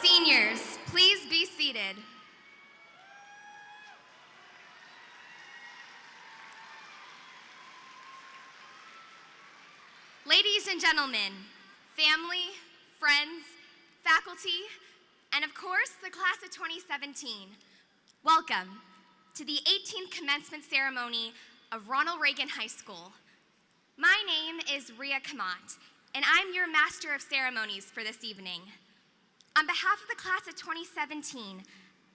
Seniors, please be seated. Ladies and gentlemen, family, friends, faculty, and of course, the class of 2017, welcome to the 18th commencement ceremony of Ronald Reagan High School. My name is Ria Kamat, and I'm your Master of Ceremonies for this evening. On behalf of the class of 2017,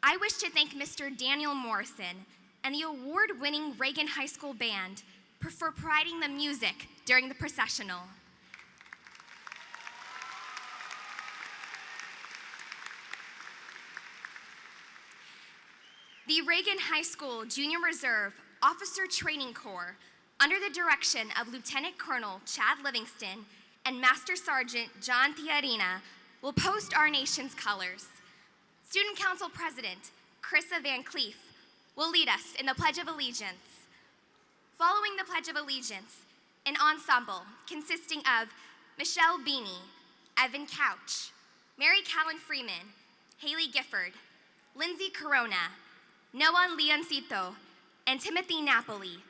I wish to thank Mr. Daniel Morrison and the award-winning Reagan High School Band for providing the music during the processional. The Reagan High School Junior Reserve Officer Training Corps, under the direction of Lieutenant Colonel Chad Livingston and Master Sergeant John Thearina, will post our nation's colors. Student Council President Chrissa Van Cleef will lead us in the Pledge of Allegiance. Following the Pledge of Allegiance, an ensemble consisting of Michelle Beanie, Evan Couch, Mary Callan Freeman, Haley Gifford, Lindsay Corona, Noah Leoncito, and Timothy Napoli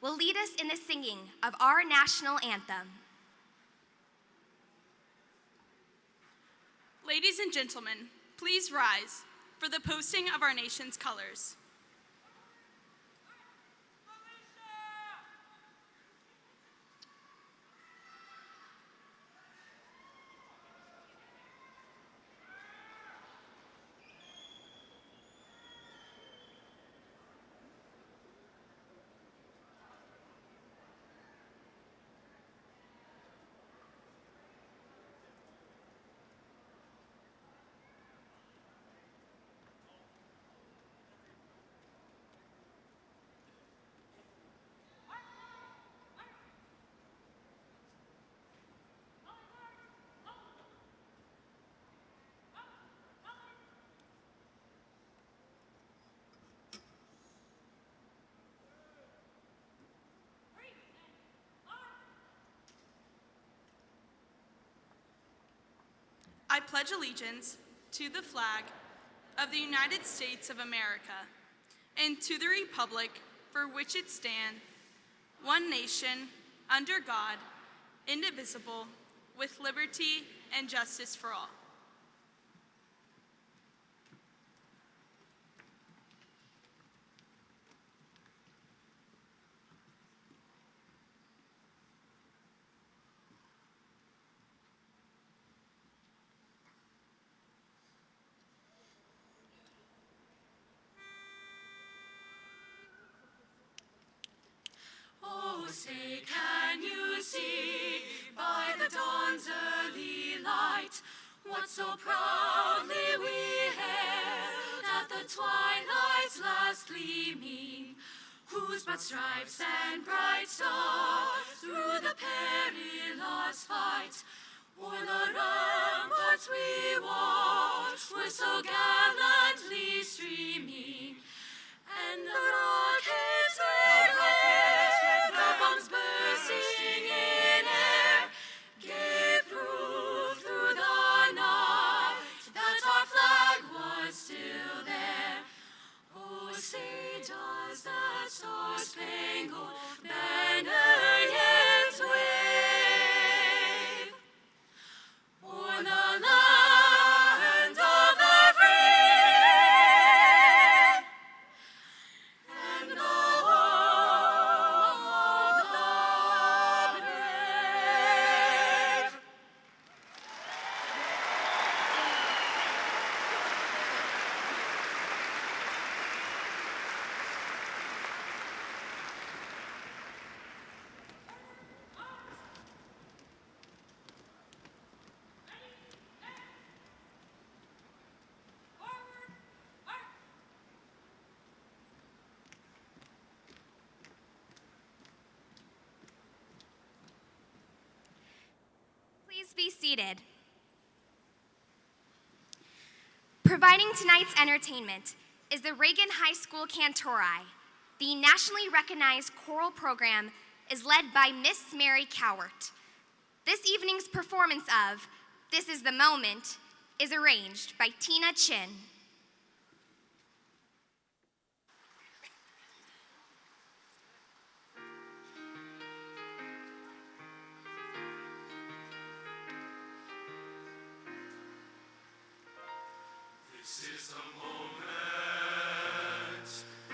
will lead us in the singing of our national anthem. Ladies and gentlemen, please rise for the posting of our nation's colors. I pledge allegiance to the flag of the United States of America and to the republic for which it stands, one nation, under God, indivisible, with liberty and justice for all. Oh, say, can you see by the dawn's early light what so proudly we hailed at the twilight's last gleaming, whose broad stripes and bright stars through the perilous fight o'er the ramparts we watched were so gallantly streaming, and the rockets red, the bombs bursting in air, gave proof through the night that our flag was still there. Oh, say, does that star-spangled banner yet wave o'er the land of the free and the home of the brave? Please be seated. Providing tonight's entertainment is the Reagan High School Cantori. The nationally recognized choral program is led by Miss Mary Cowart. This evening's performance of This Is the Moment is arranged by Tina Chin. This is the moment,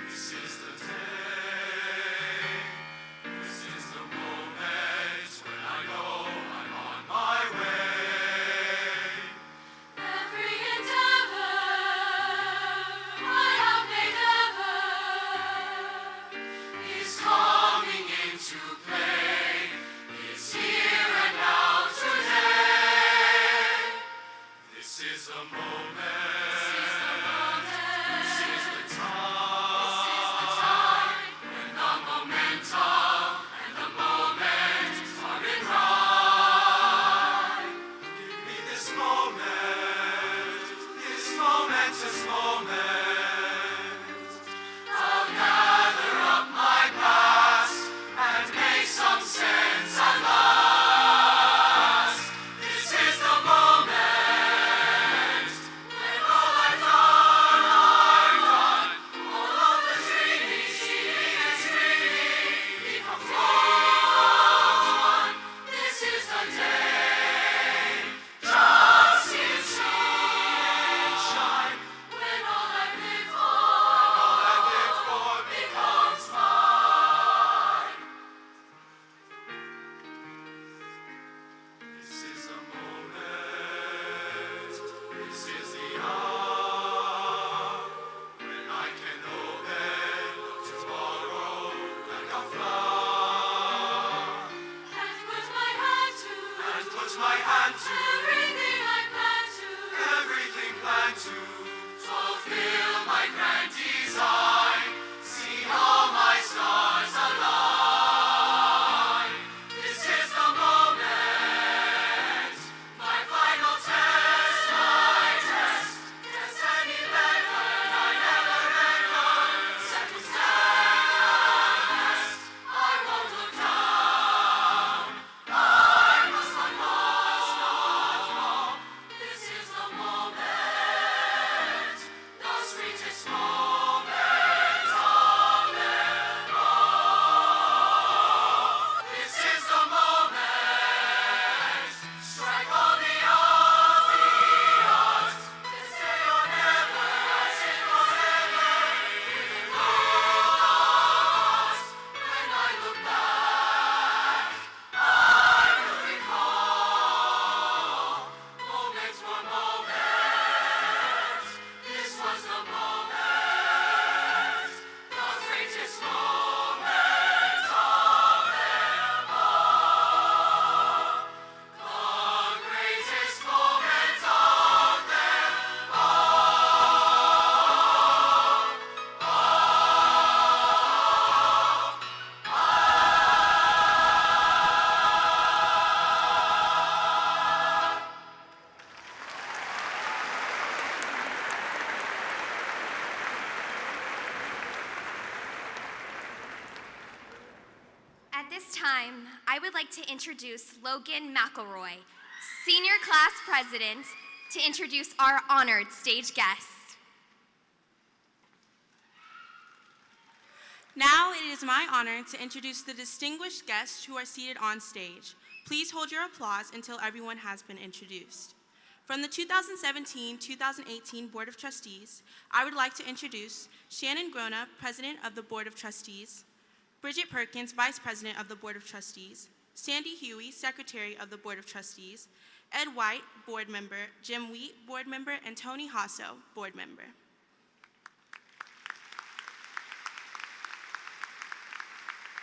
this is the day, this is the moment when I know I'm on my way. Every endeavor I have made ever Is coming into play, is here and now today. This is the moment. At this time, I would like to introduce Logan McElroy, Senior Class President, to introduce our honored stage guests. Now it is my honor to introduce the distinguished guests who are seated on stage. Please hold your applause until everyone has been introduced. From the 2017-2018 Board of Trustees, I would like to introduce Shannon Grona, President of the Board of Trustees, Brigitte Perkins, Vice President of the Board of Trustees, Sandi Hughey, Secretary of the Board of Trustees, Ed White, Board Member, Jim Wheat, Board Member, and Tony Jaso, Board Member.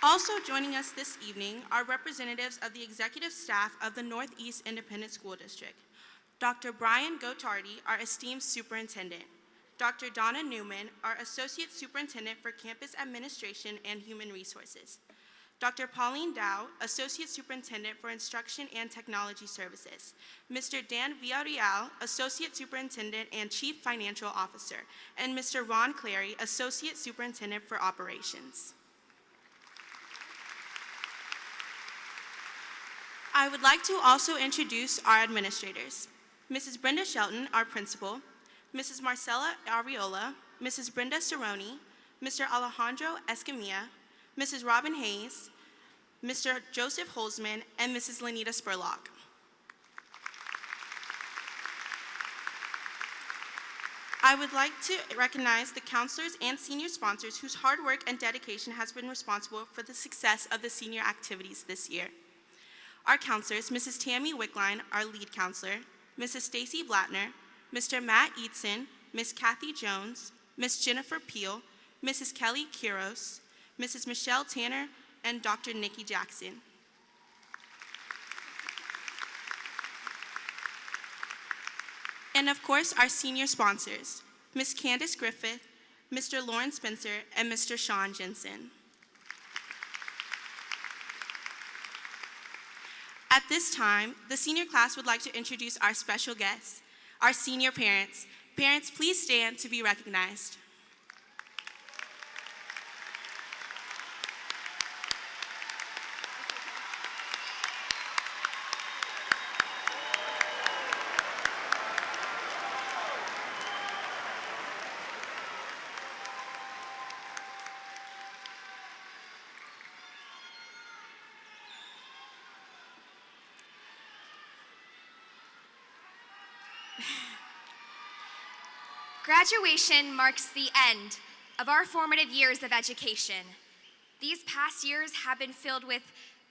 Also joining us this evening are representatives of the executive staff of the Northeast Independent School District. Dr. Brian Gottardy, our esteemed superintendent. Dr. Donna Newman, our Associate Superintendent for Campus Administration and Human Resources. Dr. Pauline Dow, Associate Superintendent for Instruction and Technology Services. Mr. Dan Villarreal, Associate Superintendent and Chief Financial Officer. And Mr. Ron Clary, Associate Superintendent for Operations. I would like to also introduce our administrators. Mrs. Brenda Shelton, our principal, Mrs. Marcella Ariola, Mrs. Brenda Cerrone, Mr. Alejandro Escamilla, Mrs. Robin Hayes, Mr. Joseph Holzman, and Mrs. Lenita Spurlock. I would like to recognize the counselors and senior sponsors whose hard work and dedication has been responsible for the success of the senior activities this year. Our counselors, Mrs. Tammy Wickline, our lead counselor, Mrs. Stacy Blattner, Mr. Matt Eatson, Ms. Kathy Jones, Ms. Jennifer Peel, Mrs. Kelly Quiros, Mrs. Michelle Tanner, and Dr. Nikki Jackson. And of course, our senior sponsors, Ms. Candace Griffith, Mr. Lauren Spencer, and Mr. Sean Jensen. At this time, the senior class would like to introduce our special guests, our senior parents. Parents, please stand to be recognized. Graduation marks the end of our formative years of education. These past years have been filled with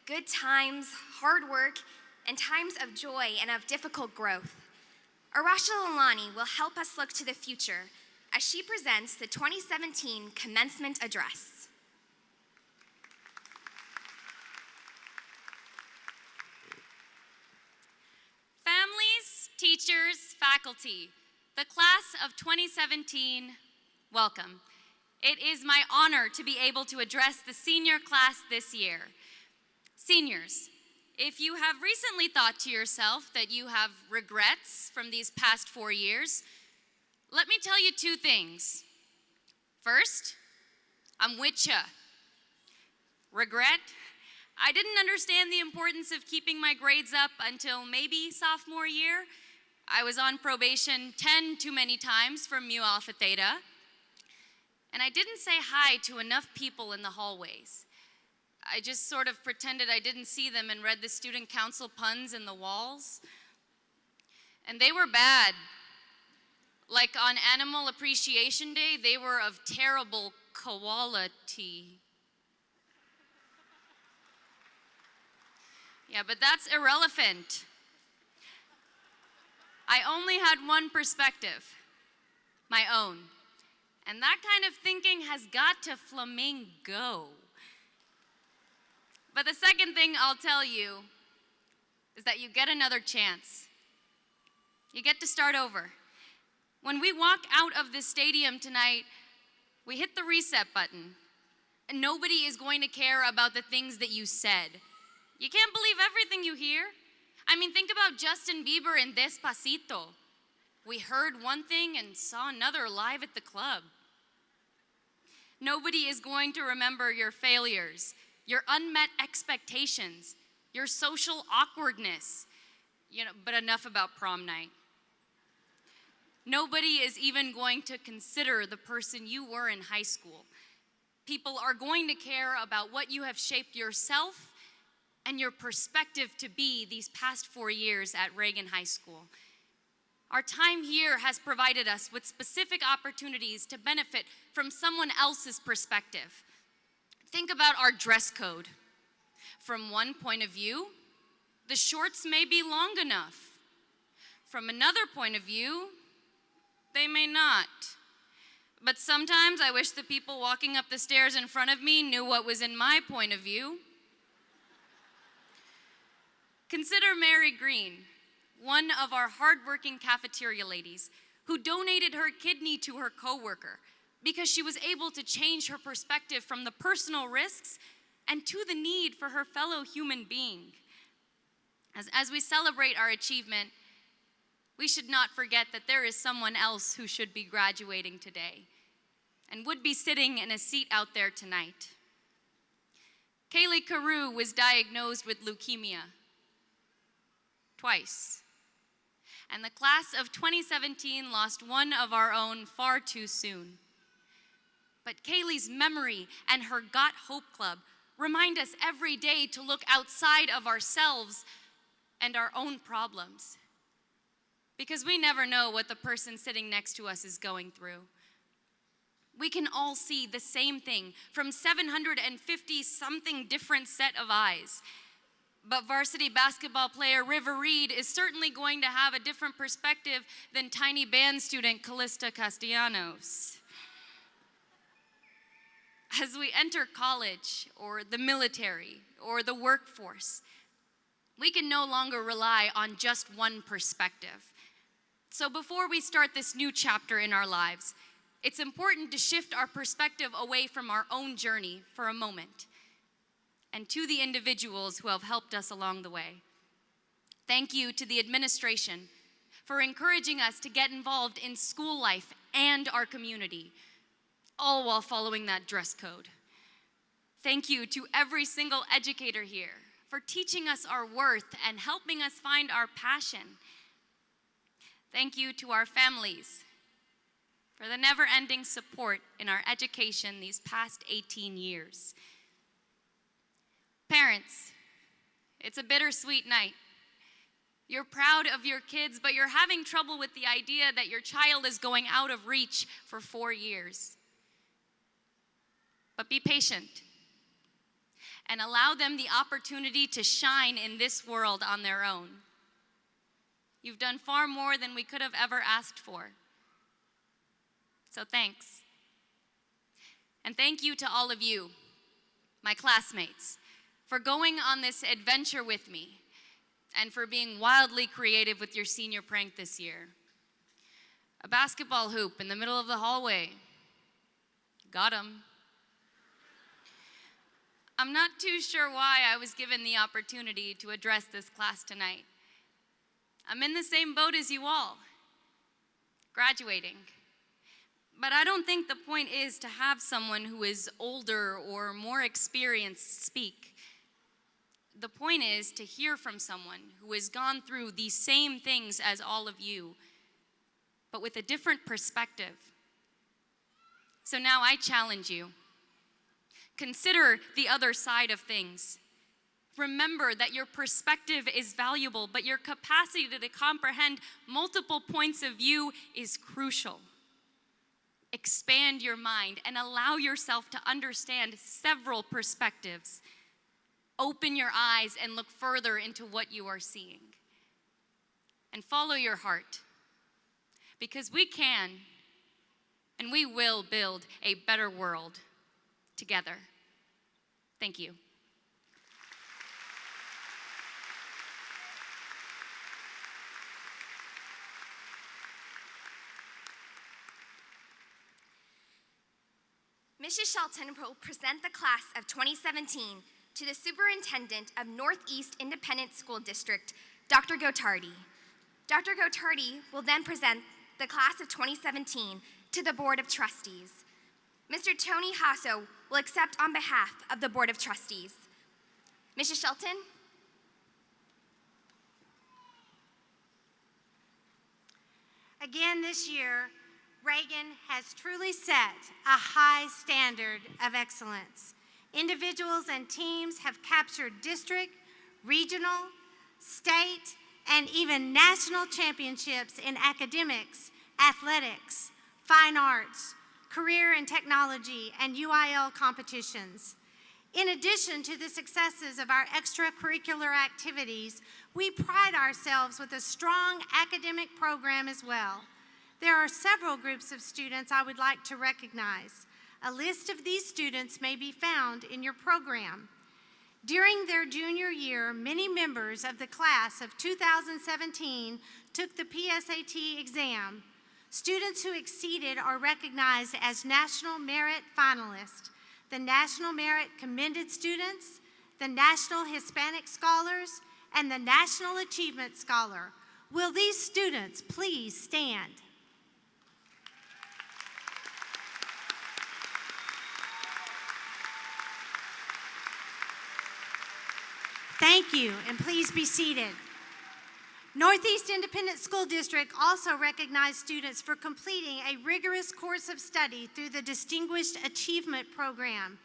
good times, hard work, and times of joy and of difficult growth. Arashia Alani will help us look to the future as she presents the 2017 Commencement Address. Families, teachers, faculty, the class of 2017, welcome. It is my honor to be able to address the senior class this year. Seniors, if you have recently thought to yourself that you have regrets from these past 4 years, let me tell you 2 things. First, I'm with ya. Regret? I didn't understand the importance of keeping my grades up until maybe sophomore year. I was on probation 10 too many times from Mu Alpha Theta. And I didn't say hi to enough people in the hallways. I just sort of pretended I didn't see them and read the student council puns in the walls. And they were bad. Like on Animal Appreciation Day, they were of terrible quality. Yeah, but that's irrelevant. I only had one perspective, my own. And that kind of thinking has got to flamingo. But the second thing I'll tell you is that you get another chance. You get to start over. When we walk out of this stadium tonight, we hit the reset button, and nobody is going to care about the things that you said. You can't believe everything you hear. I mean, think about Justin Bieber in Despacito. We heard one thing and saw another live at the club. Nobody is going to remember your failures, your unmet expectations, your social awkwardness. But enough about prom night. Nobody is even going to consider the person you were in high school. People are going to care about what you have shaped yourself and your perspective to be these past 4 years at Reagan High School. Our time here has provided us with specific opportunities to benefit from someone else's perspective. Think about our dress code. From one point of view, the shorts may be long enough. From another point of view, they may not. But sometimes I wish the people walking up the stairs in front of me knew what was in my point of view. Consider Mary Green, one of our hardworking cafeteria ladies who donated her kidney to her coworker because she was able to change her perspective from the personal risks and to the need for her fellow human being. As we celebrate our achievement, we should not forget that there is someone else who should be graduating today and would be sitting in a seat out there tonight. Kaylee Carew was diagnosed with leukemia. Twice. and the class of 2017 lost one of our own far too soon. But Kaylee's memory and her Got Hope Club remind us every day to look outside of ourselves and our own problems. Because we never know what the person sitting next to us is going through. We can all see the same thing from 750-something different set of eyes. But varsity basketball player River Reed is certainly going to have a different perspective than tiny band student Callista Castellanos. As we enter college, or the military, or the workforce, we can no longer rely on just one perspective. So before we start this new chapter in our lives, it's important to shift our perspective away from our own journey for a moment, and to the individuals who have helped us along the way. Thank you to the administration for encouraging us to get involved in school life and our community, all while following that dress code. Thank you to every single educator here for teaching us our worth and helping us find our passion. Thank you to our families for the never-ending support in our education these past 18 years. Parents, it's a bittersweet night. You're proud of your kids, but you're having trouble with the idea that your child is going out of reach for 4 years. But be patient and allow them the opportunity to shine in this world on their own. You've done far more than we could have ever asked for. So thanks. And thank you to all of you, my classmates, for going on this adventure with me and for being wildly creative with your senior prank this year. A basketball hoop in the middle of the hallway. Got 'em. I'm not too sure why I was given the opportunity to address this class tonight. I'm in the same boat as you all, graduating. But I don't think the point is to have someone who is older or more experienced speak. The point is to hear from someone who has gone through these same things as all of you, but with a different perspective. So now I challenge you. Consider the other side of things. Remember that your perspective is valuable, but your capacity to comprehend multiple points of view is crucial. Expand your mind and allow yourself to understand several perspectives. Open your eyes and look further into what you are seeing. And follow your heart, because we can and we will build a better world together. Thank you. Mrs. Shelton will present the class of 2017 to the Superintendent of Northeast Independent School District, Dr. Gottardy. Dr. Gottardy will then present the class of 2017 to the Board of Trustees. Mr. Tony Jaso will accept on behalf of the Board of Trustees. Mrs. Shelton? Again this year, Reagan has truly set a high standard of excellence. Individuals and teams have captured district, regional, state, and even national championships in academics, athletics, fine arts, career and technology, and UIL competitions. In addition to the successes of our extracurricular activities, we pride ourselves with a strong academic program as well. There are several groups of students I would like to recognize. A list of these students may be found in your program. During their junior year, many members of the class of 2017 took the PSAT exam. Students who exceeded are recognized as National Merit Finalists, the National Merit Commended Students, the National Hispanic Scholars, and the National Achievement Scholar. Will these students please stand? Thank you, and please be seated. Northeast Independent School District also recognized students for completing a rigorous course of study through the Distinguished Achievement Program.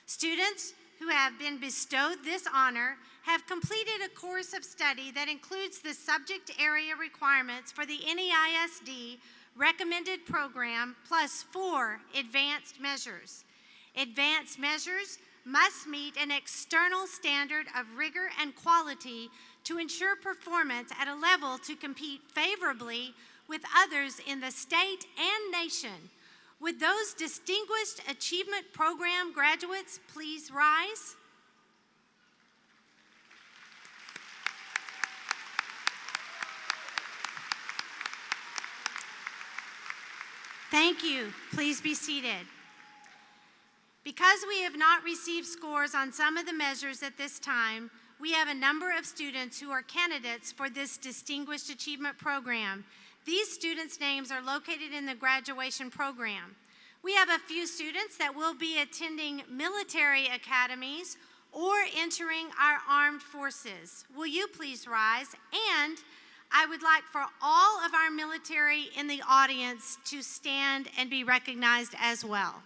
Students who have been bestowed this honor have completed a course of study that includes the subject area requirements for the NEISD recommended program plus 4 advanced measures. Advanced measures must meet an external standard of rigor and quality to ensure performance at a level to compete favorably with others in the state and nation. Would those Distinguished Achievement Program graduates please rise? Thank you. Please be seated. Because we have not received scores on some of the measures at this time, we have a number of students who are candidates for this Distinguished Achievement Program. These students' names are located in the graduation program. We have a few students that will be attending military academies or entering our armed forces. Will you please rise? And I would like for all of our military in the audience to stand and be recognized as well.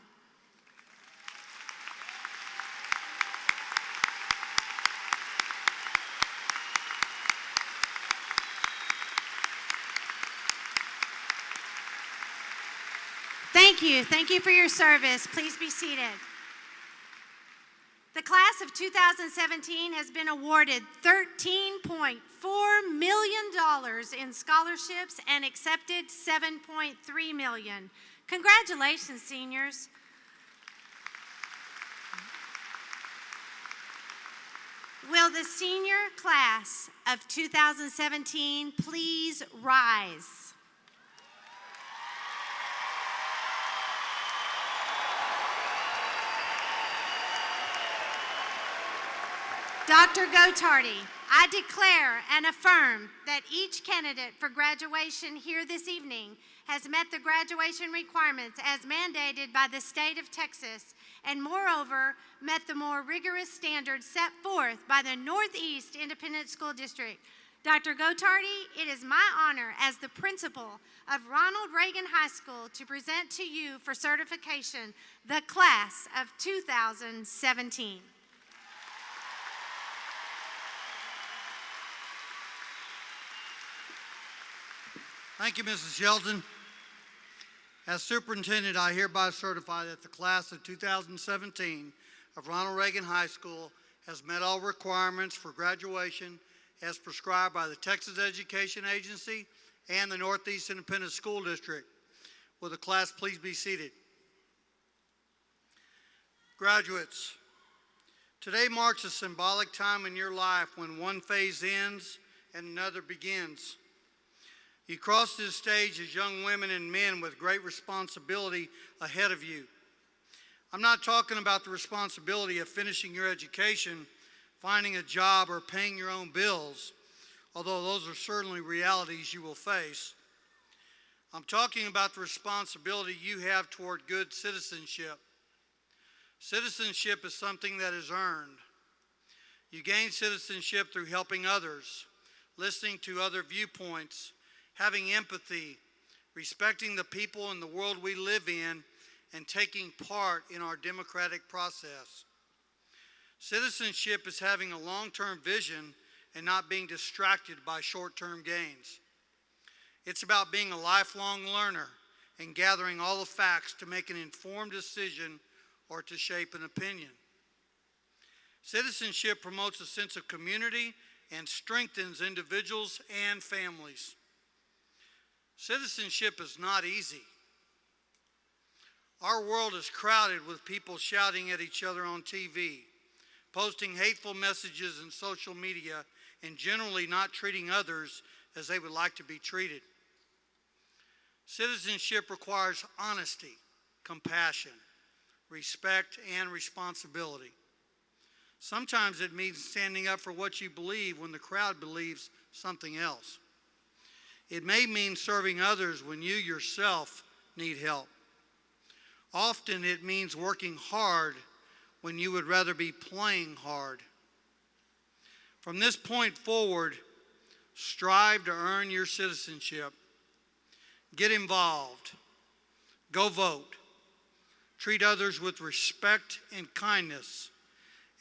Thank you. Thank you for your service. Please be seated. The class of 2017 has been awarded $13.4 million in scholarships and accepted $7.3 million. Congratulations, seniors. Will the senior class of 2017 please rise? Dr. Gottardy, I declare and affirm that each candidate for graduation here this evening has met the graduation requirements as mandated by the state of Texas and moreover met the more rigorous standards set forth by the Northeast Independent School District. Dr. Gottardy, it is my honor as the principal of Ronald Reagan High School to present to you for certification the class of 2017. Thank you, Mrs. Shelton. As superintendent, I hereby certify that the class of 2017 of Ronald Reagan High School has met all requirements for graduation as prescribed by the Texas Education Agency and the Northeast Independent School District. Will the class please be seated? Graduates, today marks a symbolic time in your life when one phase ends and another begins. You cross this stage as young women and men with great responsibility ahead of you. I'm not talking about the responsibility of finishing your education, finding a job, or paying your own bills, although those are certainly realities you will face. I'm talking about the responsibility you have toward good citizenship. Citizenship is something that is earned. You gain citizenship through helping others, listening to other viewpoints, having empathy, respecting the people in the world we live in, and taking part in our democratic process. Citizenship is having a long-term vision and not being distracted by short-term gains. It's about being a lifelong learner and gathering all the facts to make an informed decision or to shape an opinion. Citizenship promotes a sense of community and strengthens individuals and families. Citizenship is not easy. Our world is crowded with people shouting at each other on TV, posting hateful messages in social media, and generally not treating others as they would like to be treated. Citizenship requires honesty, compassion, respect, and responsibility. Sometimes it means standing up for what you believe when the crowd believes something else. It may mean serving others when you yourself need help. Often it means working hard when you would rather be playing hard. From this point forward, Strive to earn your citizenship. Get involved. Go vote. Treat others with respect and kindness,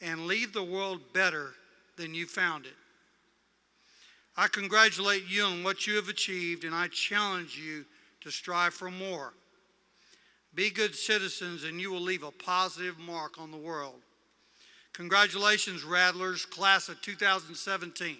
and leave the world better than you found it. I congratulate you on what you have achieved, and I challenge you to strive for more. Be good citizens, and you will leave a positive mark on the world. Congratulations, Rattlers, class of 2017.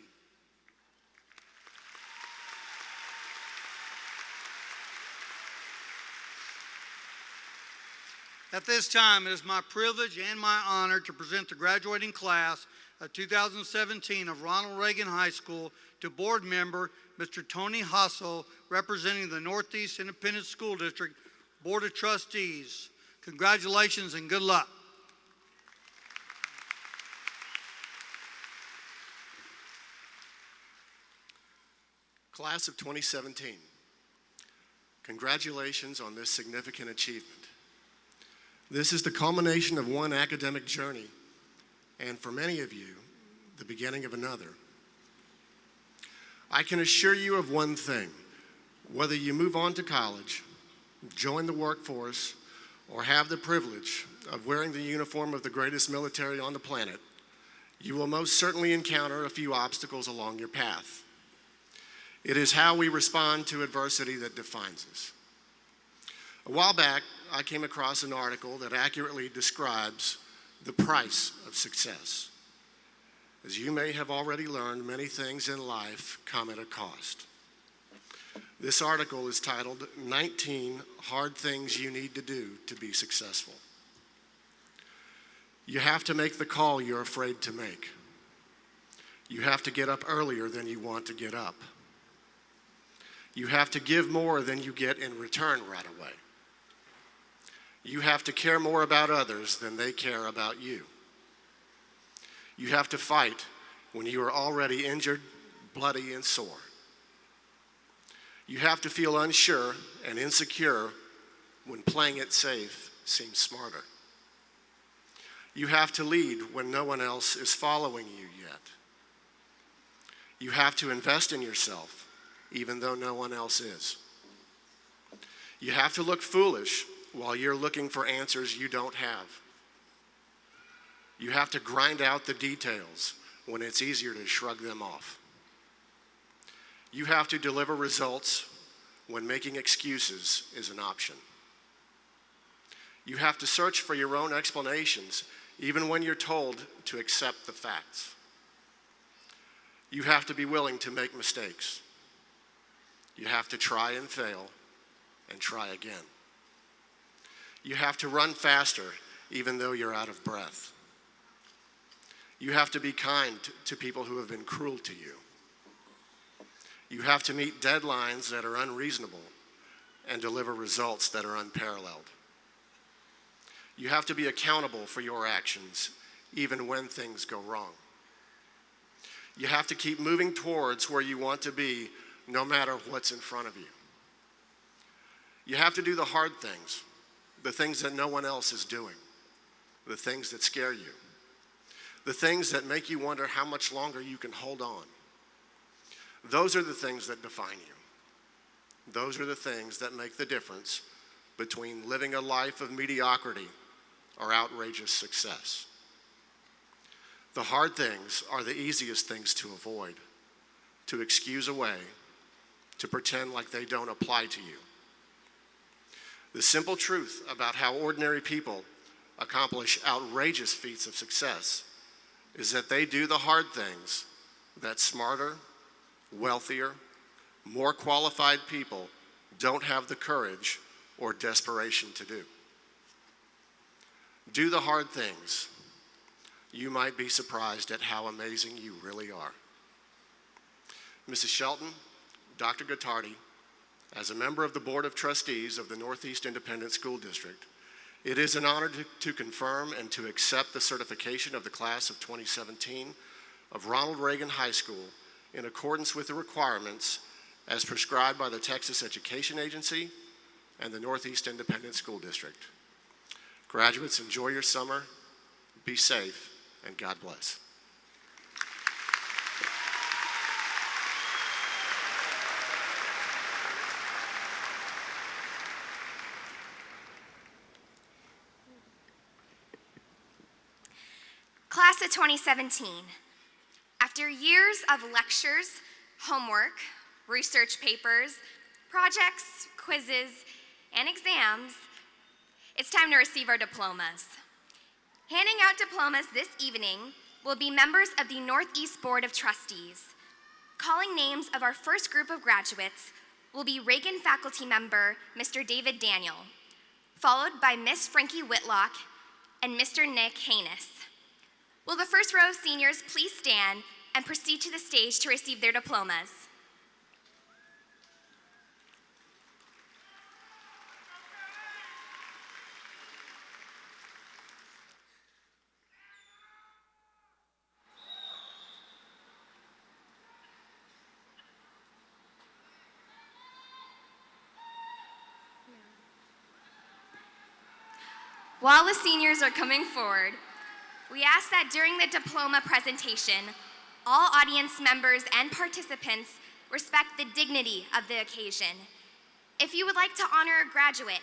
At this time, it is my privilege and my honor to present the graduating class of 2017 of Ronald Reagan High School to board member Mr. Tony Jaso, representing the Northeast Independent School District Board of Trustees. Congratulations and good luck. Class of 2017, congratulations on this significant achievement. This is the culmination of one academic journey, and for many of you, the beginning of another. I can assure you of one thing: whether you move on to college, join the workforce, or have the privilege of wearing the uniform of the greatest military on the planet, you will most certainly encounter a few obstacles along your path. It is how we respond to adversity that defines us. A while back, I came across an article that accurately describes the price of success. As you may have already learned, many things in life come at a cost. This article is titled 19 Hard Things You Need to Do to Be Successful. You have to make the call you're afraid to make. You have to get up earlier than you want to get up. You have to give more than you get in return right away. You have to care more about others than they care about you. You have to fight when you are already injured, bloody, and sore. You have to feel unsure and insecure when playing it safe seems smarter. You have to lead when no one else is following you yet. You have to invest in yourself even though no one else is. You have to look foolish while you're looking for answers you don't have. You have to grind out the details when it's easier to shrug them off. You have to deliver results when making excuses is an option. You have to search for your own explanations even when you're told to accept the facts. You have to be willing to make mistakes. You have to try and fail and try again. You have to run faster even though you're out of breath. You have to be kind to people who have been cruel to you. You have to meet deadlines that are unreasonable and deliver results that are unparalleled. You have to be accountable for your actions even when things go wrong. You have to keep moving towards where you want to be no matter what's in front of you. You have to do the hard things, the things that no one else is doing, the things that scare you, the things that make you wonder how much longer you can hold on. Those are the things that define you. Those are the things that make the difference between living a life of mediocrity or outrageous success. The hard things are the easiest things to avoid, to excuse away, to pretend like they don't apply to you. The simple truth about how ordinary people accomplish outrageous feats of success is that they do the hard things that smarter, wealthier, more qualified people don't have the courage or desperation to do. Do the hard things. You might be surprised at how amazing you really are. Mrs. Shelton, Dr. Gottardy, as a member of the Board of Trustees of the Northeast Independent School District, it is an honor to confirm and to accept the certification of the class of 2017 of Ronald Reagan High School in accordance with the requirements as prescribed by the Texas Education Agency and the Northeast Independent School District. Graduates, enjoy your summer, be safe, and God bless. Class of 2017, after years of lectures, homework, research papers, projects, quizzes, and exams, it's time to receive our diplomas. Handing out diplomas this evening will be members of the Northeast Board of Trustees. Calling names of our first group of graduates will be Reagan faculty member, Mr. David Daniel, followed by Miss Frankie Whitlock and Mr. Nick Haynes. Will the first row of seniors please stand and proceed to the stage to receive their diplomas? While the seniors are coming forward, we ask that during the diploma presentation, all audience members and participants respect the dignity of the occasion. If you would like to honor a graduate,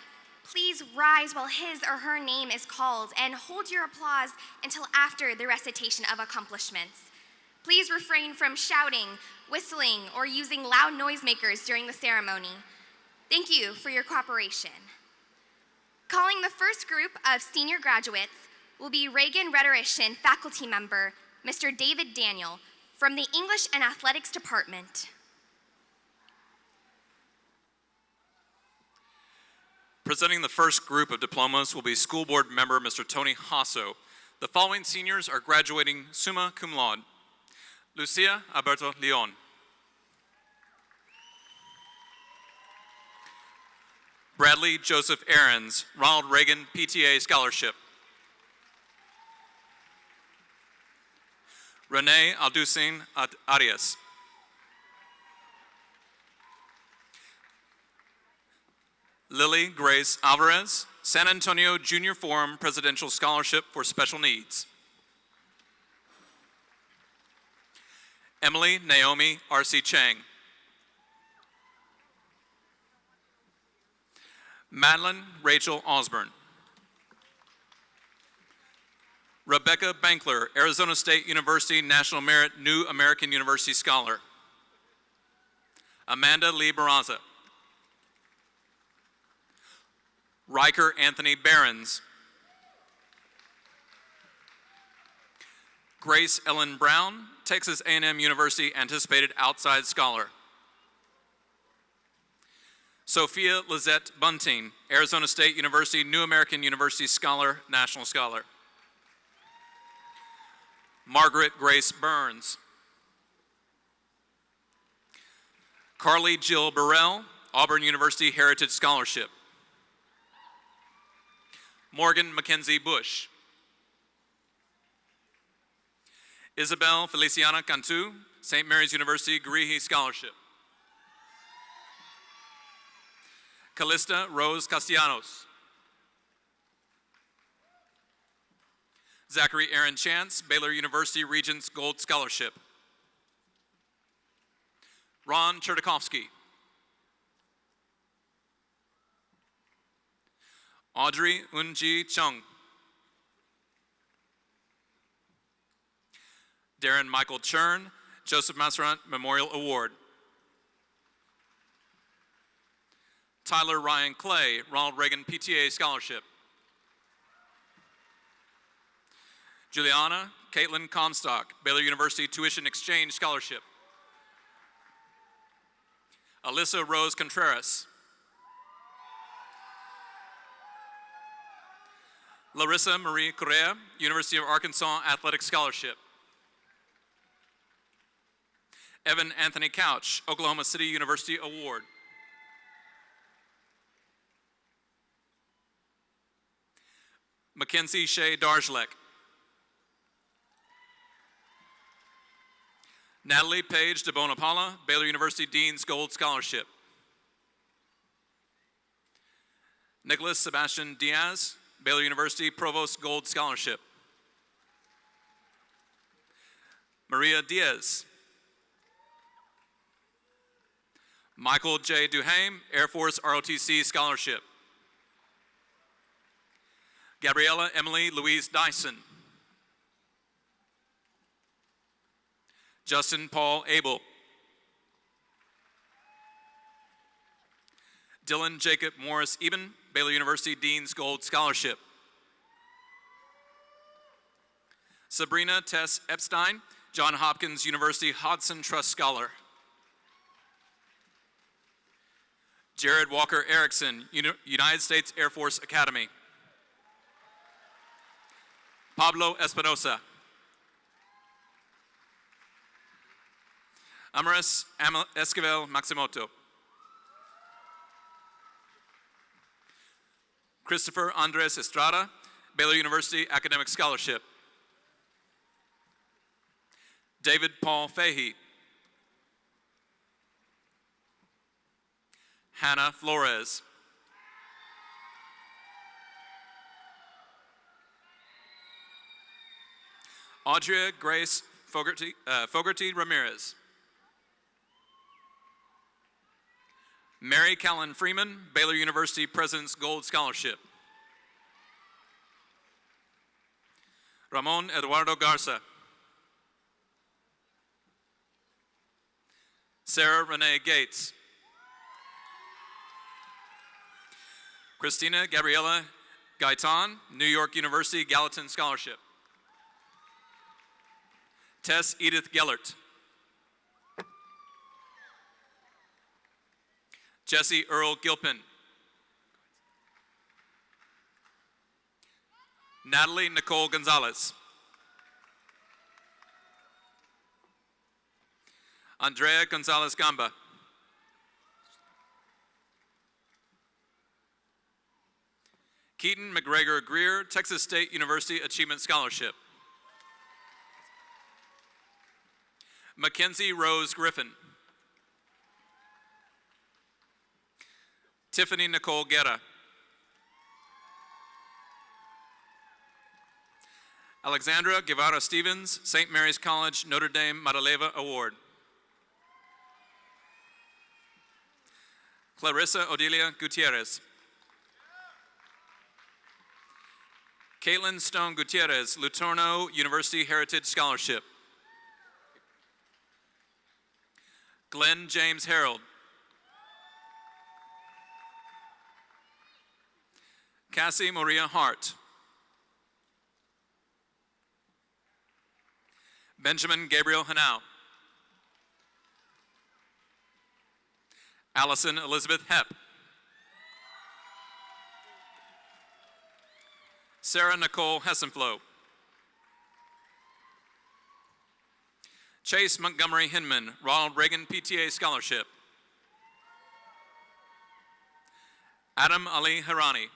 please rise while his or her name is called and hold your applause until after the recitation of accomplishments. Please refrain from shouting, whistling, or using loud noisemakers during the ceremony. Thank you for your cooperation. Calling the first group of senior graduates will be Reagan rhetorician faculty member, Mr. David Daniel, from the English and Athletics Department. Presenting the first group of diplomas will be school board member, Mr. Tony Jaso. The following seniors are graduating summa cum laude. Lucia Alberto Leon. Bradley Joseph Ahrens, Ronald Reagan PTA Scholarship. Renee Aldusin Arias. Lily Grace Alvarez, San Antonio Junior Forum Presidential Scholarship for Special Needs. Emily Naomi R.C. Chang. Madeline Rachel Osborne. Rebecca Bankler, Arizona State University National Merit New American University Scholar. Amanda Lee Barraza. Riker Anthony Behrens. Grace Ellen Brown, Texas A&M University Anticipated Outside Scholar. Sophia Lizette Bunting, Arizona State University New American University Scholar, National Scholar. Margaret Grace Burns. Carly Jill Burrell, Auburn University Heritage Scholarship. Morgan Mackenzie Bush. Isabel Feliciana Cantu, St. Mary's University Garihi Scholarship. Callista Rose Castellanos. Zachary Aaron Chance, Baylor University Regents Gold Scholarship. Ron Chertakovsky. Audrey Unji Chung. Darren Michael Chern, Joseph Masserant Memorial Award. Tyler Ryan Clay, Ronald Reagan PTA Scholarship. Juliana Caitlin Comstock, Baylor University Tuition Exchange Scholarship. Alyssa Rose Contreras. Larissa Marie Correa, University of Arkansas Athletic Scholarship. Evan Anthony Couch, Oklahoma City University Award. Mackenzie Shea Darjlek. Natalie Page de Bonapala, Baylor University Dean's Gold Scholarship. Nicholas Sebastian Diaz, Baylor University Provost Gold Scholarship. Maria Diaz. Michael J. Duhame, Air Force ROTC Scholarship. Gabriella Emily Louise Dyson. Justin Paul Abel. Dylan Jacob Morris Eben, Baylor University Dean's Gold Scholarship. Sabrina Tess Epstein, Johns Hopkins University Hodson Trust Scholar. Jared Walker Erickson, United States Air Force Academy. Pablo Espinosa. Amaris Esquivel Maximoto. Christopher Andres Estrada, Baylor University Academic Scholarship. David Paul Fahey. Hannah Flores. Audrey Grace Fogarty Ramirez. Mary Callan Freeman, Baylor University President's Gold Scholarship. Ramon Eduardo Garza. Sarah Renee Gates. Christina Gabriela Gaitan, New York University Gallatin Scholarship. Tess Edith Gellert. Jesse Earl Gilpin. Natalie Nicole Gonzalez. Andrea Gonzalez Gamba. Keaton McGregor Greer, Texas State University Achievement Scholarship. Mackenzie Rose Griffin. Tiffany Nicole Guerra. Alexandra Guevara Stevens, St. Mary's College, Notre Dame Madaleva Award. Clarissa Odilia Gutierrez. Caitlin Stone Gutierrez, Lutorno University Heritage Scholarship. Glenn James Harold. Cassie Maria Hart. Benjamin Gabriel Hanau. Allison Elizabeth Hepp. Sarah Nicole Hessenflow. Chase Montgomery Hinman, Ronald Reagan PTA Scholarship. Adam Ali Harani.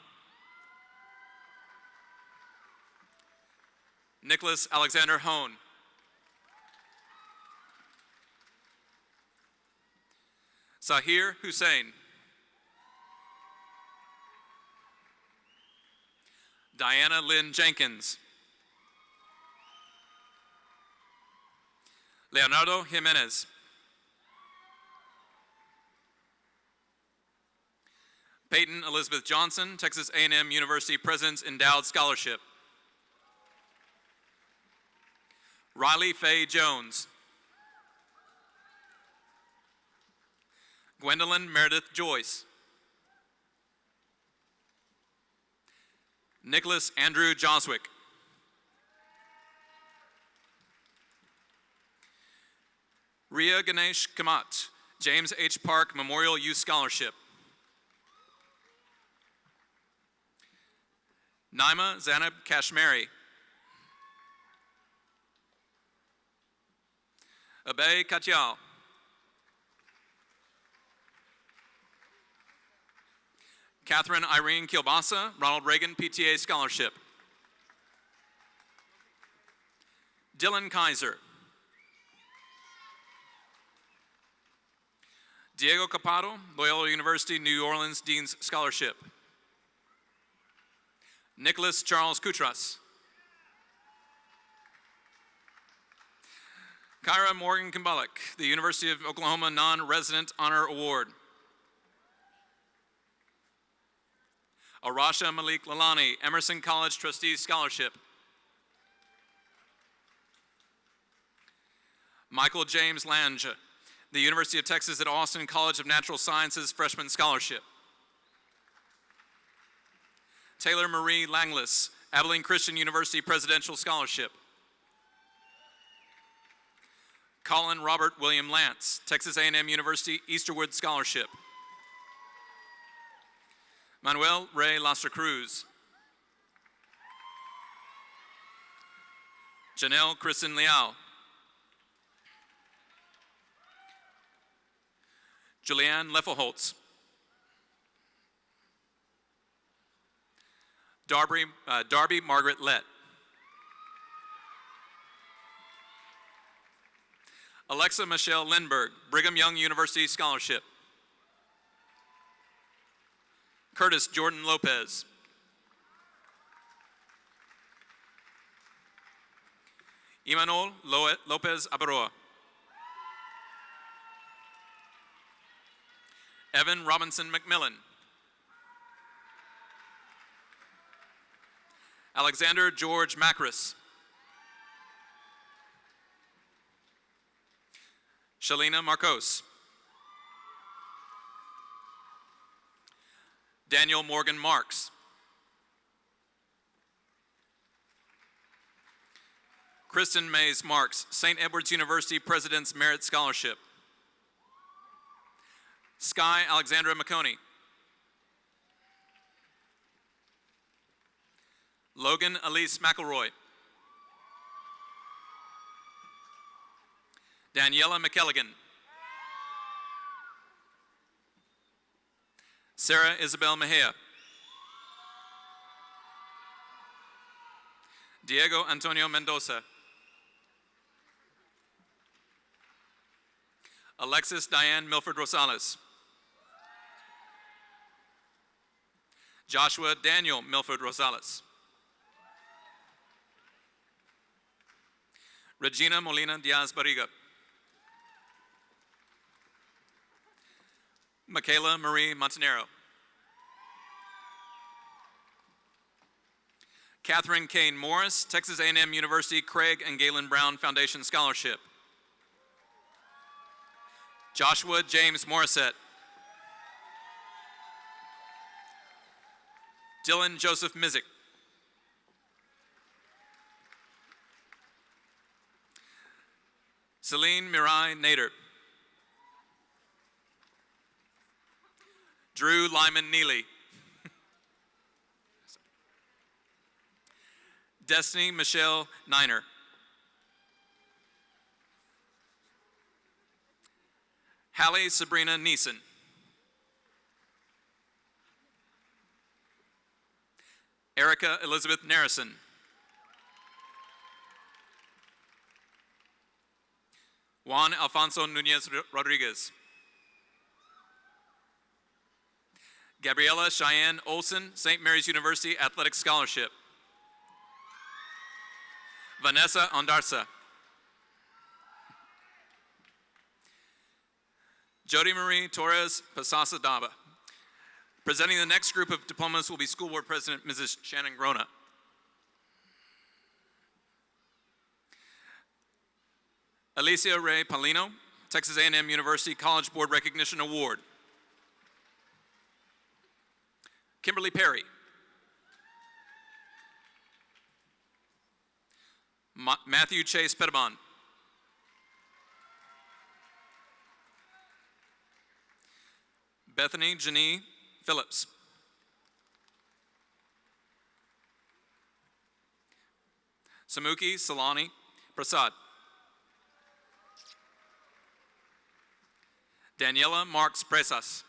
Nicholas Alexander Hone. Sahir Hussein. Diana Lynn Jenkins. Leonardo Jimenez. Peyton Elizabeth Johnson, Texas A&M University President's Endowed Scholarship. Riley Faye Jones. Gwendolyn Meredith Joyce. Nicholas Andrew Joswick. Ria Ganesh Kamat, James H. Park Memorial Youth Scholarship. Naima Zanab Kashmiri. Abay Katyal. Catherine Irene Kilbasa, Ronald Reagan PTA Scholarship. Dylan Kaiser. Diego Capado, Loyola University New Orleans Dean's Scholarship. Nicholas Charles Kutras. Kyra Morgan Kimbalek, the University of Oklahoma Non-Resident Honor Award. Arasha Malik Lalani, Emerson College Trustees Scholarship. Michael James Lange, the University of Texas at Austin College of Natural Sciences Freshman Scholarship. Taylor Marie Langlis, Abilene Christian University Presidential Scholarship. Colin Robert William Lance, Texas A&M University Easterwood Scholarship. Manuel Ray Lastra Cruz. Janelle Kristen Liao. Julianne Leffelholtz. Darby Margaret Lett. Alexa Michelle Lindberg, Brigham Young University Scholarship. Curtis Jordan Lopez. Imanol Lopez Abaroa. Evan Robinson McMillan. Alexander George Macris. Shalina Marcos. Daniel Morgan Marks. Kristen Mays Marks, St. Edward's University President's Merit Scholarship. Sky Alexandra McConey. Logan Elise McElroy. Daniela McKelligan. Sarah Isabel Mejia. Diego Antonio Mendoza. Alexis Diane Milford Rosales. Joshua Daniel Milford Rosales. Regina Molina Diaz Barriga. Michaela Marie Montanero. Catherine Kane Morris, Texas A&M University Craig and Galen Brown Foundation Scholarship. Joshua James Morissette. Dylan Joseph Mizik. Celine Mirai Nader. Drew Lyman Neely. Destiny Michelle Niner. Hallie Sabrina Neeson. Erica Elizabeth Narrison. Juan Alfonso Nunez Rodriguez. Gabriella Cheyenne Olson, St. Mary's University Athletic Scholarship. Vanessa Ondarza. Jody Marie Torres Pasasa Daba. Presenting the next group of diplomas will be School Board President Mrs. Shannon Grona. Alicia Ray Paulino, Texas A&M University College Board Recognition Award. Kimberly Perry. Matthew Chase Pettibon. Bethany Janee Phillips. Samuki Salani Prasad. Daniela Marks Presas.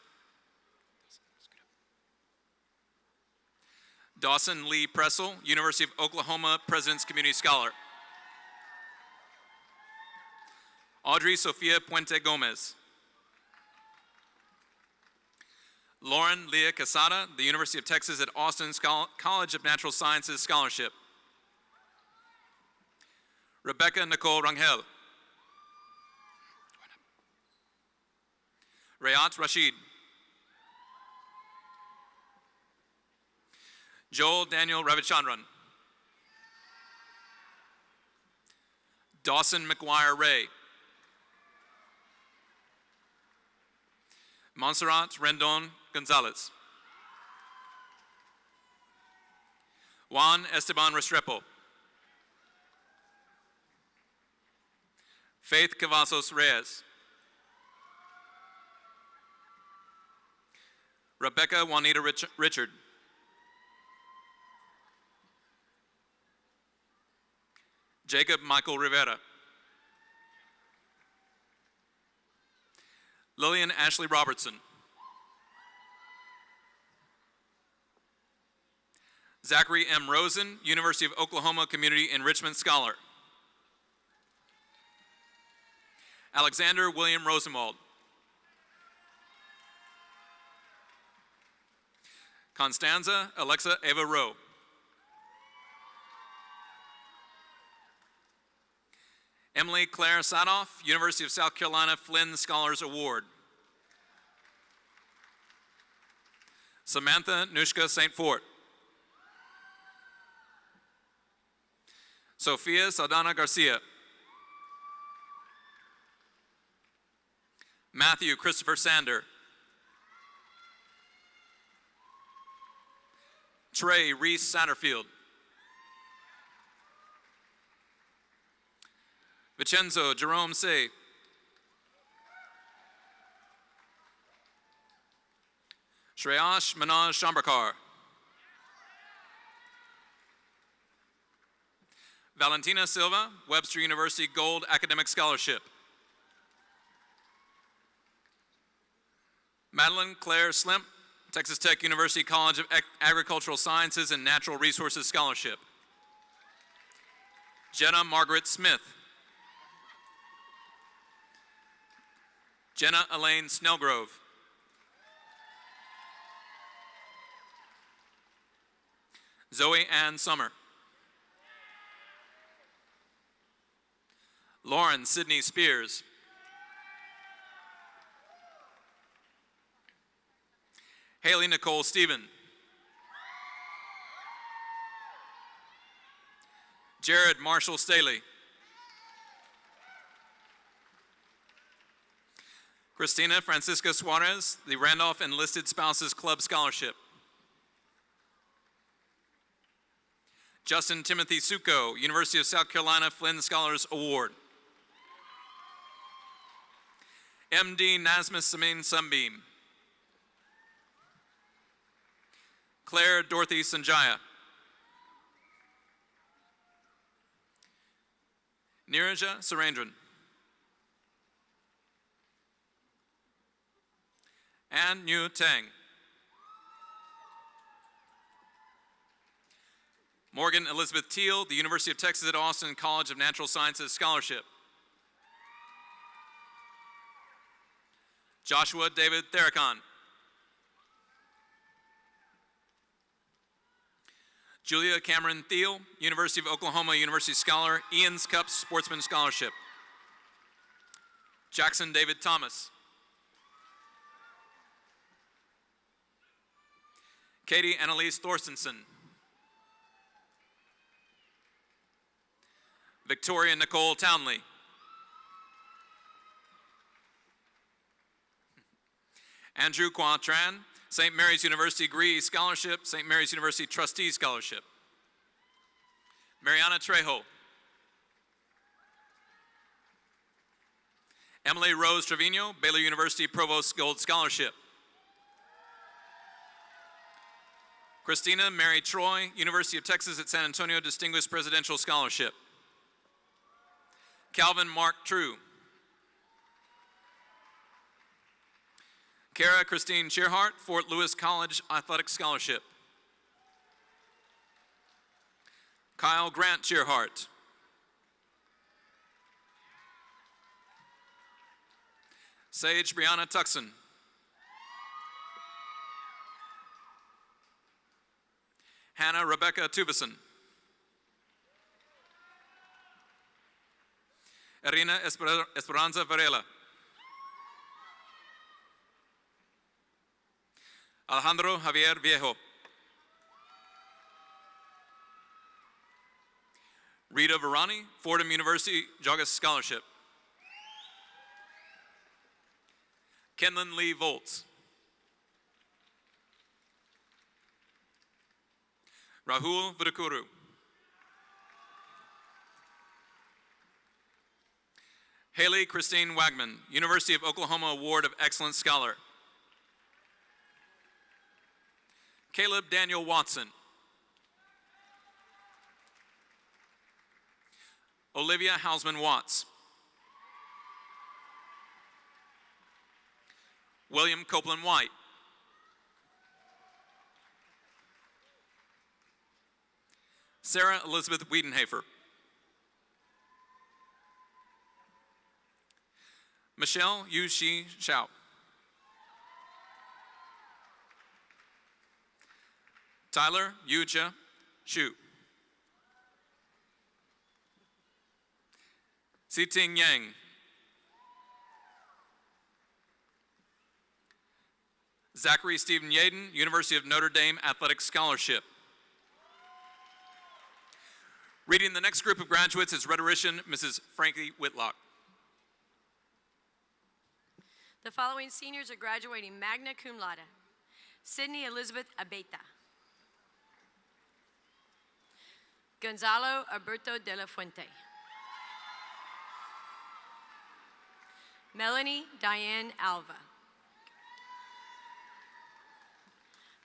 Dawson Lee Pressel, University of Oklahoma President's Community Scholar. Audrey Sofia Puente Gomez. Lauren Leah Casada, the University of Texas at Austin College of Natural Sciences Scholarship. Rebecca Nicole Rangel. Rayat Rashid. Joel Daniel Ravichandran. Dawson McGuire Ray. Montserrat Rendon Gonzalez. Juan Esteban Restrepo. Faith Cavazos Reyes. Rebecca Juanita Richard. Jacob Michael Rivera. Lillian Ashley Robertson. Zachary M. Rosen, University of Oklahoma Community Enrichment Scholar. Alexander William Rosenwald. Constanza Alexa Eva Rowe. Emily Claire Sadoff, University of South Carolina Flynn Scholars Award. Samantha Nushka St. Fort. Sofia Saldana Garcia. Matthew Christopher Sander. Trey Reese Satterfield. Vincenzo Jerome Say. Shreyash Manoj Shambhakar. Valentina Silva, Webster University Gold Academic Scholarship. Madeline Claire Slimp, Texas Tech University College of Agricultural Sciences and Natural Resources Scholarship. Jenna Margaret Smith. Jenna Elaine Snellgrove. Zoe Ann Summer. Lauren Sidney Spears. Haley Nicole Stephen. Jared Marshall Staley. Christina Francisca Suarez, the Randolph Enlisted Spouses Club Scholarship. Justin Timothy Suko, University of South Carolina Flynn Scholars Award. M.D. Nazmus Samin Sunbeam. Claire Dorothy Sanjaya. Neeraja Surendran. Ann Yu Tang. Morgan Elizabeth Teal, the University of Texas at Austin College of Natural Sciences Scholarship. Joshua David Therakan. Julia Cameron Thiel, University of Oklahoma University Scholar, Ian's Cup Sportsman Scholarship. Jackson David Thomas. Katie Annalise Thorstensen. Victoria Nicole Townley. Andrew Quatran, St. Mary's University Gree Scholarship, St. Mary's University Trustee Scholarship. Mariana Trejo. Emily Rose Trevino, Baylor University Provost Gold Scholarship. Christina Mary Troy, University of Texas at San Antonio Distinguished Presidential Scholarship. Calvin Mark True. Kara Christine Shearhart, Fort Lewis College Athletic Scholarship. Kyle Grant Shearhart. Sage Brianna Tuxon. Hannah Rebecca Tuvison. Irina Esperanza Varela. Alejandro Javier Viejo. Rita Varani, Fordham University Jogas Scholarship. Kenlin Lee Voltz. Rahul Vidakuru. Haley Christine Wagman, University of Oklahoma Award of Excellence Scholar. Caleb Daniel Watson. Olivia Hausman Watts. William Copeland White. Sarah Elizabeth Wiedenhafer. Michelle Yu Shi Xiao. Tyler Yujia Xu. Xiting Yang. Zachary Stephen Yaden, University of Notre Dame Athletic Scholarship. Reading the next group of graduates is rhetorician Mrs. Frankie Whitlock. The following seniors are graduating magna cum laude. Sydney Elizabeth Abeta. Gonzalo Alberto de la Fuente. Melanie Diane Alva.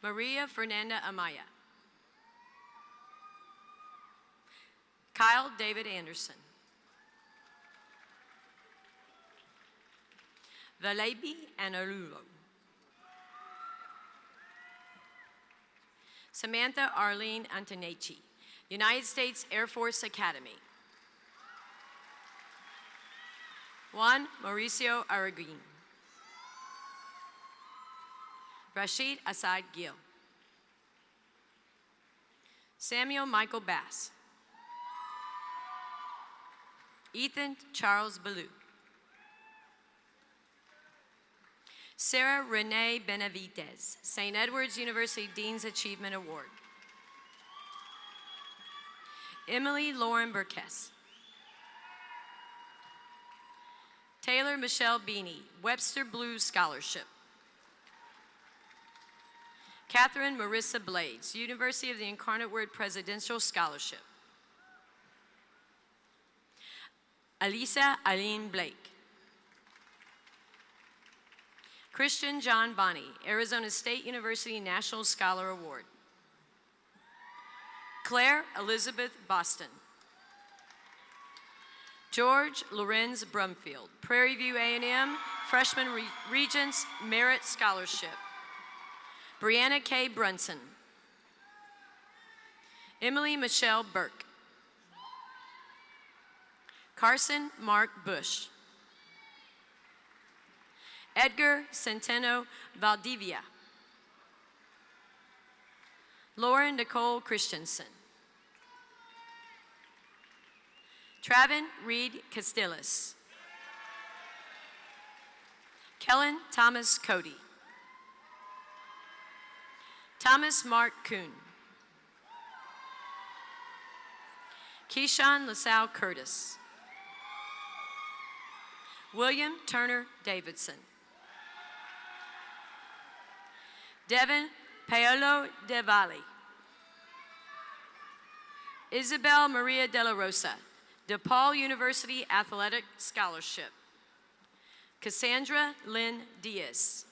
Maria Fernanda Amaya. Kyle David Anderson. Valebi Analulo. Samantha Arlene Antonechi, United States Air Force Academy. Juan Mauricio Araguin. Rashid Assad Gil. Samuel Michael Bass. Ethan Charles Ballou. Sarah Renee Benavides, St. Edward's University Dean's Achievement Award. Emily Lauren Burkess. Taylor Michelle Beanie, Webster Blues Scholarship. Catherine Marissa Blades, University of the Incarnate Word Presidential Scholarship. Alisa Aline Blake. Christian John Bonney, Arizona State University National Scholar Award. Claire Elizabeth Boston. George Lorenz Brumfield, Prairie View A&M Freshman Regents Merit Scholarship. Brianna K. Brunson. Emily Michelle Burke. Carson Mark Bush. Edgar Centeno Valdivia. Lauren Nicole Christensen. Travin Reed Castillas. Kellen Thomas Cody. Thomas Mark Kuhn. Keyshawn LaSalle Curtis. William Turner Davidson. Devin Paolo De Valle. Isabel Maria De La Rosa, DePaul University Athletic Scholarship. Cassandra Lynn Diaz.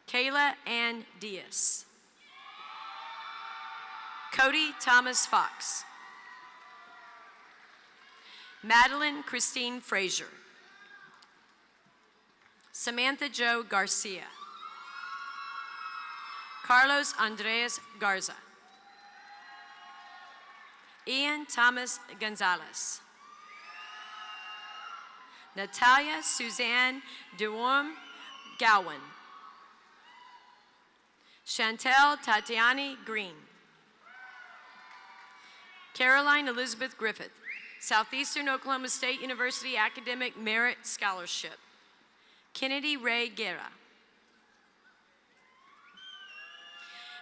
Kayla Ann Diaz. Cody Thomas Fox. Madeline Christine Frazier. Samantha Jo Garcia. Carlos Andreas Garza. Ian Thomas Gonzalez. Natalia Suzanne DeWorm Gowan. Chantel Tatiani Green. Caroline Elizabeth Griffith, Southeastern Oklahoma State University Academic Merit Scholarship. Kennedy Ray Guerra.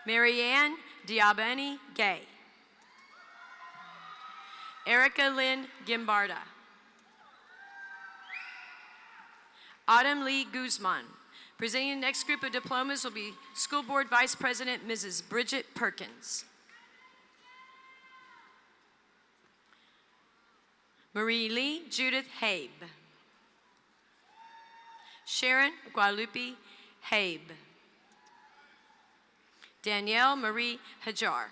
Marianne Diabani Gay. Erica Lynn Gimbarda. Autumn Lee Guzman. Presenting the next group of diplomas will be School Board Vice President Mrs. Brigitte Perkins. Marie Lee Judith Habe. Sharon Guadalupe Habe. Danielle Marie Hajar.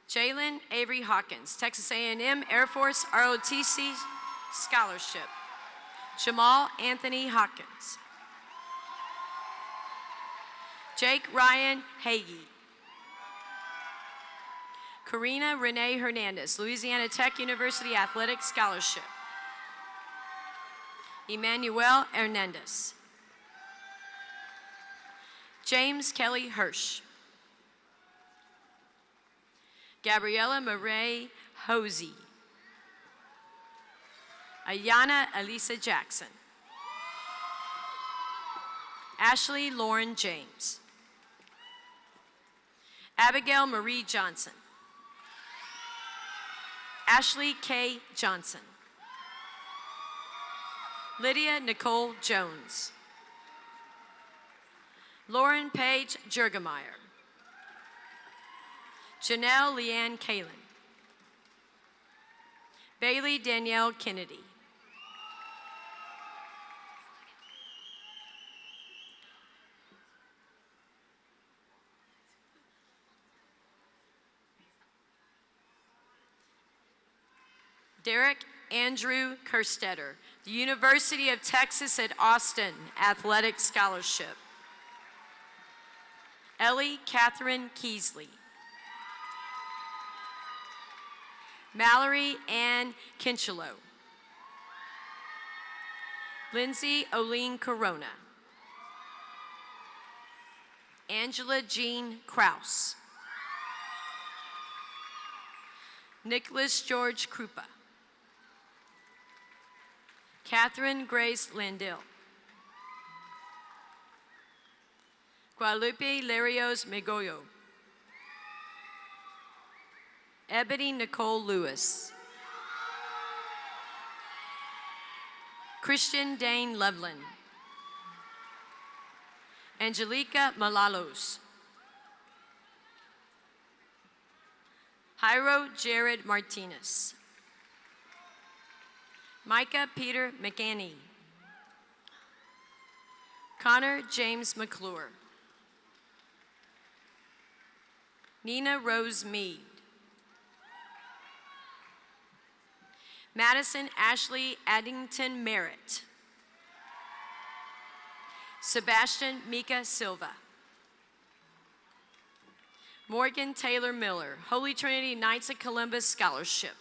Jalen Avery Hawkins, Texas A&M Air Force ROTC Scholarship. Jamal Anthony Hawkins. Jake Ryan Hagee. Karina Renee Hernandez, Louisiana Tech University Athletic Scholarship. Emmanuel Hernandez. James Kelly Hirsch. Gabriella Murray Hosey. Ayana Elisa Jackson. Ashley Lauren James. Abigail Marie Johnson. Ashley K. Johnson. Lydia Nicole Jones. Lauren Page Jurgemeyer. Janelle Leanne Kalin. Bailey Danielle Kennedy. Derek Andrew Kerstetter, the University of Texas at Austin Athletic Scholarship. Ellie Catherine Keesley. Mallory Ann Kinchelo. Lindsay Oline Corona. Angela Jean Kraus. Nicholas George Krupa. Catherine Grace Landil. Guadalupe Larios Megoyo. Ebony Nicole Lewis. Christian Dane Loveland. Angelica Malalos. Jairo Jared Martinez. Micah Peter McAney. Connor James McClure. Nina Rose Mead. Madison Ashley Addington Merritt. Sebastian Mika Silva. Morgan Taylor Miller, Holy Trinity Knights of Columbus Scholarship.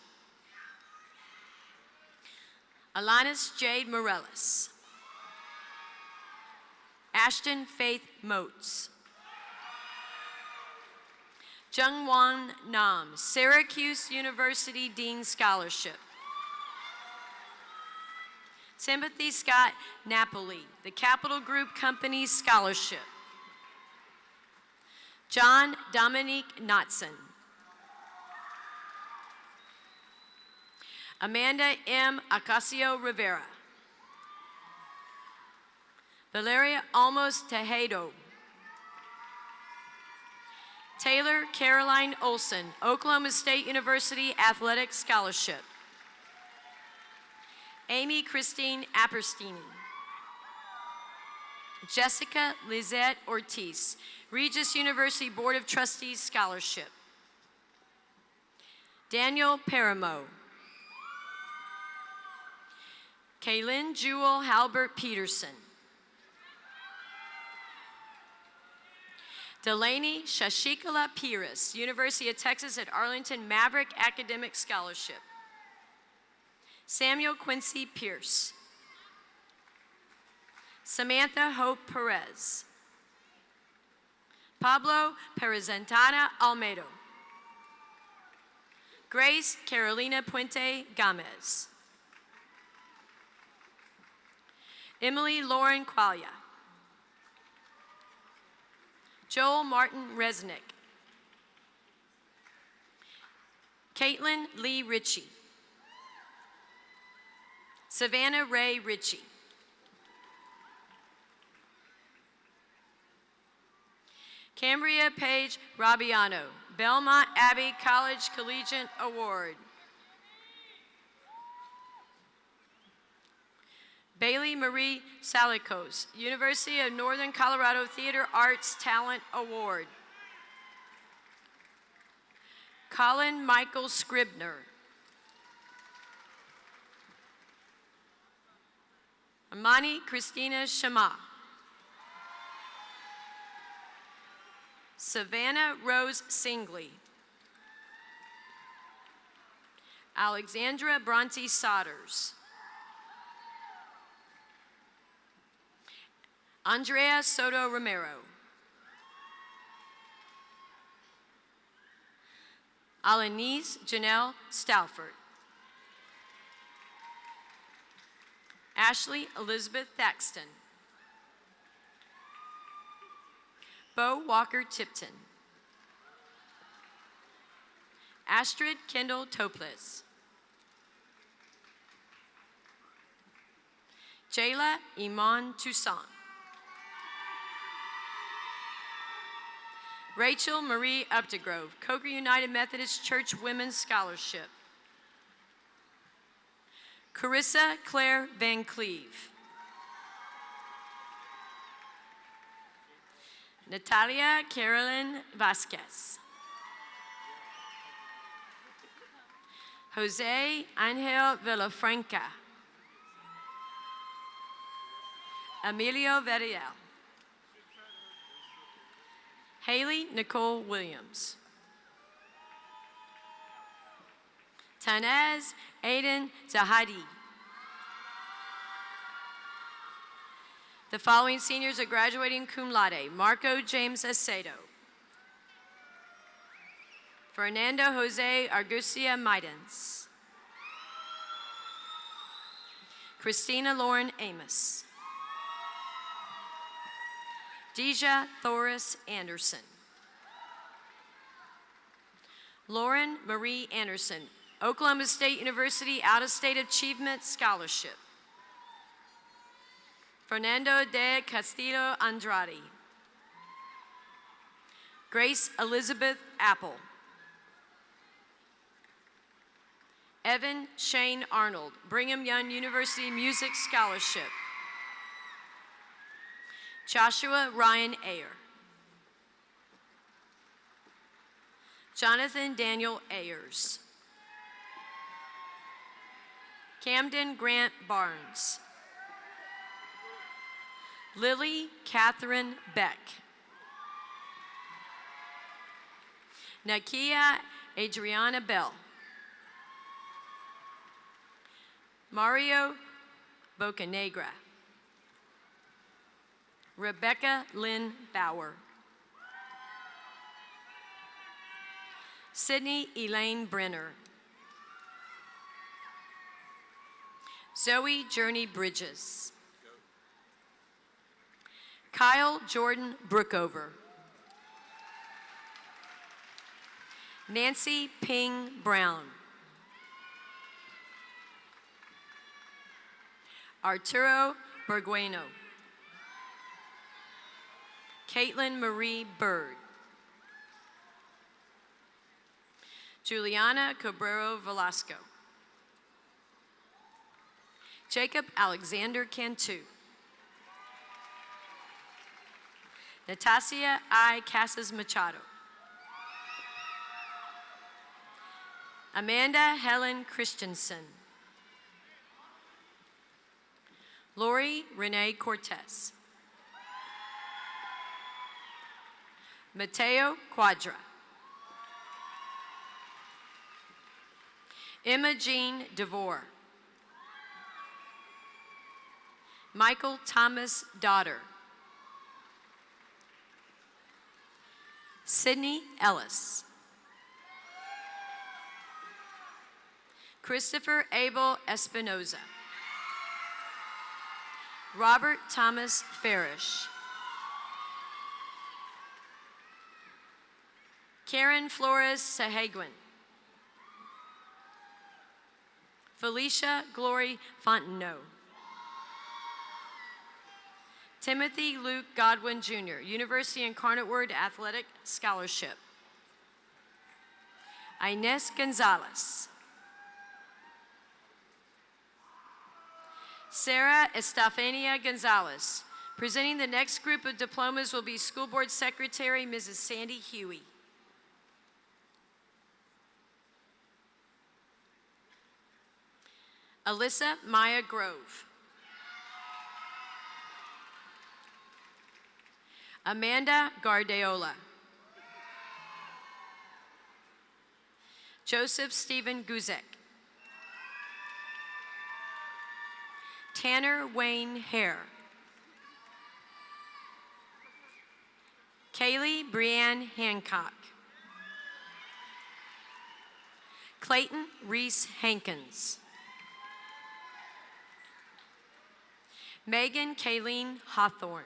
Alanis Jade Morellis. Ashton Faith Moats. Jungwon Nam, Syracuse University Dean Scholarship. Timothy Scott Napoli, the Capital Group Company Scholarship. John Dominique Knotson. Amanda M. Acacio Rivera. Valeria Almos Tejado. Taylor Caroline Olson, Oklahoma State University Athletic Scholarship. Amy Christine Apperstini. Jessica Lizette Ortiz, Regis University Board of Trustees Scholarship. Daniel Paramo. Kaylin Jewel Halbert Peterson. Delaney Shashikala Pires, University of Texas at Arlington Maverick Academic Scholarship. Samuel Quincy Pierce. Samantha Hope Perez. Pablo Perezantana Almedo. Grace Carolina Puente Gamez. Emily Lauren Qualia. Joel Martin Resnick. Caitlin Lee Ritchie. Savannah Ray Ritchie. Cambria Paige Rabiano, Belmont Abbey College Collegiate Award. Bailey Marie Salikos, University of Northern Colorado Theater Arts Talent Award. Colin Michael Scribner. Amani Christina Shama. Savannah Rose Singley. Alexandra Bronte Sodders. Andrea Soto Romero. Alanis Janelle Stalford. Ashley Elizabeth Thaxton. Bo Walker Tipton. Astrid Kendall Toples. Jayla Iman Toussaint. Rachel Marie Updegrove, Coker United Methodist Church Women's Scholarship. Carissa Claire Van Cleve. Natalia Carolyn Vasquez. Jose Angel Villafranca. Emilio Verriel. Haley Nicole Williams. Tanez Aiden Zahadi. The following seniors are graduating cum laude: Marco James Acedo, Fernando Jose Argucia Maidens, Christina Lauren Amos, Deja Thoris Anderson, Lauren Marie Anderson, Oklahoma State University Out-of-State Achievement Scholarship, Fernando de Castillo Andrade, Grace Elizabeth Apple, Evan Shane Arnold, Brigham Young University Music Scholarship, Joshua Ryan Ayer, Jonathan Daniel Ayers, Camden Grant Barnes, Lily Catherine Beck, Nakia Adriana Bell, Mario Bocanegra, Rebecca Lynn Bauer, Sydney Elaine Brenner, Zoe Journey Bridges, Kyle Jordan Brookover, Nancy Ping Brown, Arturo Bergueno, Caitlin Marie Bird, Juliana Cabrero Velasco, Jacob Alexander Cantu, Natasia I. Casas Machado, Amanda Helen Christensen, Lori Renee Cortez, Mateo Quadra, Emma Jean DeVore, Michael Thomas Daughter, Sydney Ellis, Christopher Abel Espinoza, Robert Thomas Farish, Karen Flores Sahagwin, Felicia Glory Fontenot. Timothy Luke Godwin Jr., University Incarnate Word Athletic Scholarship. Inez Gonzalez. Sarah Estefania Gonzalez. Presenting the next group of diplomas will be School Board Secretary Mrs. Sandi Hughey. Alyssa Maya Grove. Amanda Gardeola. Joseph Stephen Guzek. Tanner Wayne Hare. Kaylee Brianne Hancock. Clayton Reese Hankins. Megan Kayleen Hawthorne.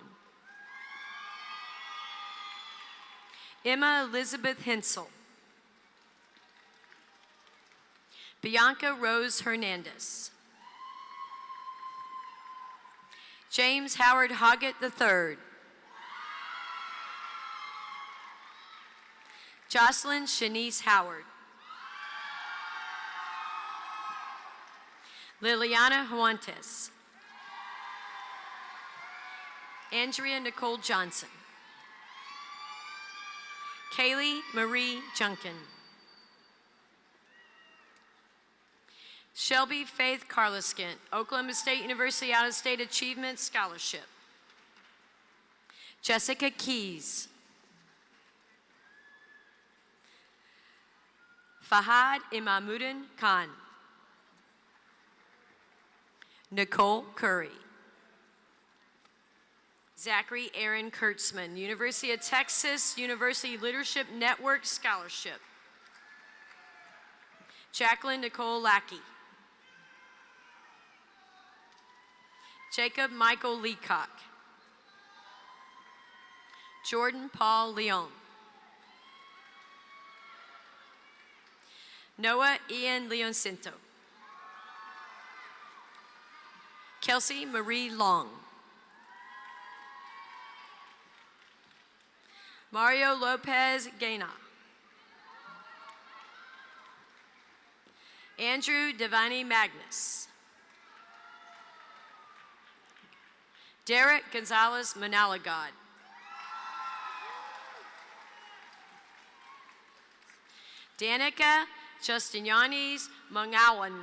Emma Elizabeth Hensel. Bianca Rose Hernandez. James Howard Hoggett III. Jocelyn Shanice Howard. Liliana Huantes. Andrea Nicole Johnson. Kaylee Marie Junkin. Shelby Faith Carliskent, Oklahoma State University Out-of-State Achievement Scholarship. Jessica Keys. Fahad Imamuddin Khan. Nicole Curry. Zachary Aaron Kurtzman, University of Texas University Leadership Network Scholarship. Jacqueline Nicole Lackey. Jacob Michael Leacock. Jordan Paul Leon. Noah Ian Leoncinto. Kelsey Marie Long. Mario Lopez Gaina. Andrew Devani Magnus. Derek Gonzalez Manalagod. Danica Justinianis Mangawan.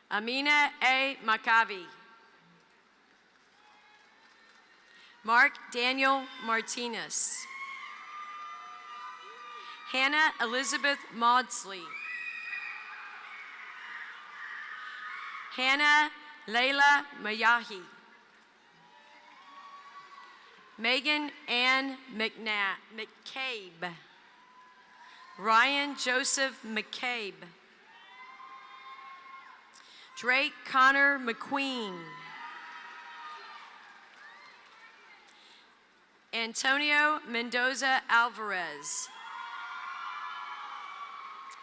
Amina A. Maccabi. Mark Daniel Martinez. Hannah Elizabeth Maudsley. Hannah Layla Mayahi. Megan Ann McCabe. Ryan Joseph McCabe. Drake Connor McQueen. Antonio Mendoza Alvarez.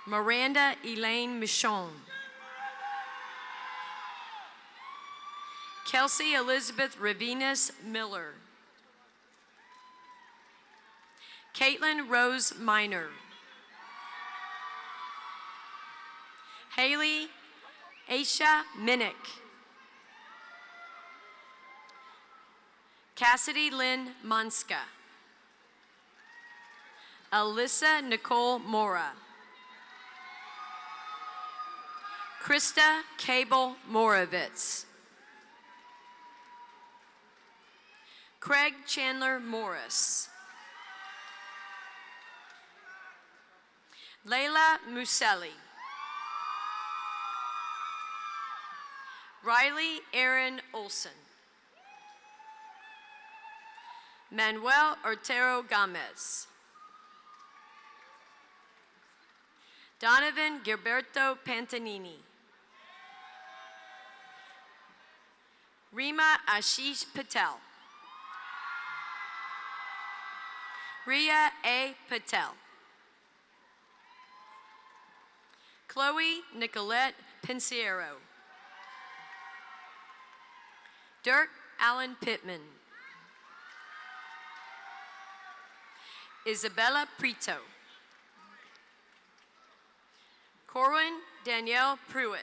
Miranda Elaine Michon. Kelsey Elizabeth Ravinas Miller. Caitlin Rose Minor. Haley Aisha Minnick. Cassidy Lynn Monska. Alyssa Nicole Mora. Krista Cable Moravitz. Craig Chandler Morris. Layla Muselli. Riley Aaron Olson. Manuel Ortero Gomez. Donovan Gilberto Pantanini. Rima Ashish Patel. Ria A. Patel. Chloe Nicolette Pensiero. Dirk Allen Pittman. Isabella Prito. Corwin Danielle Pruitt.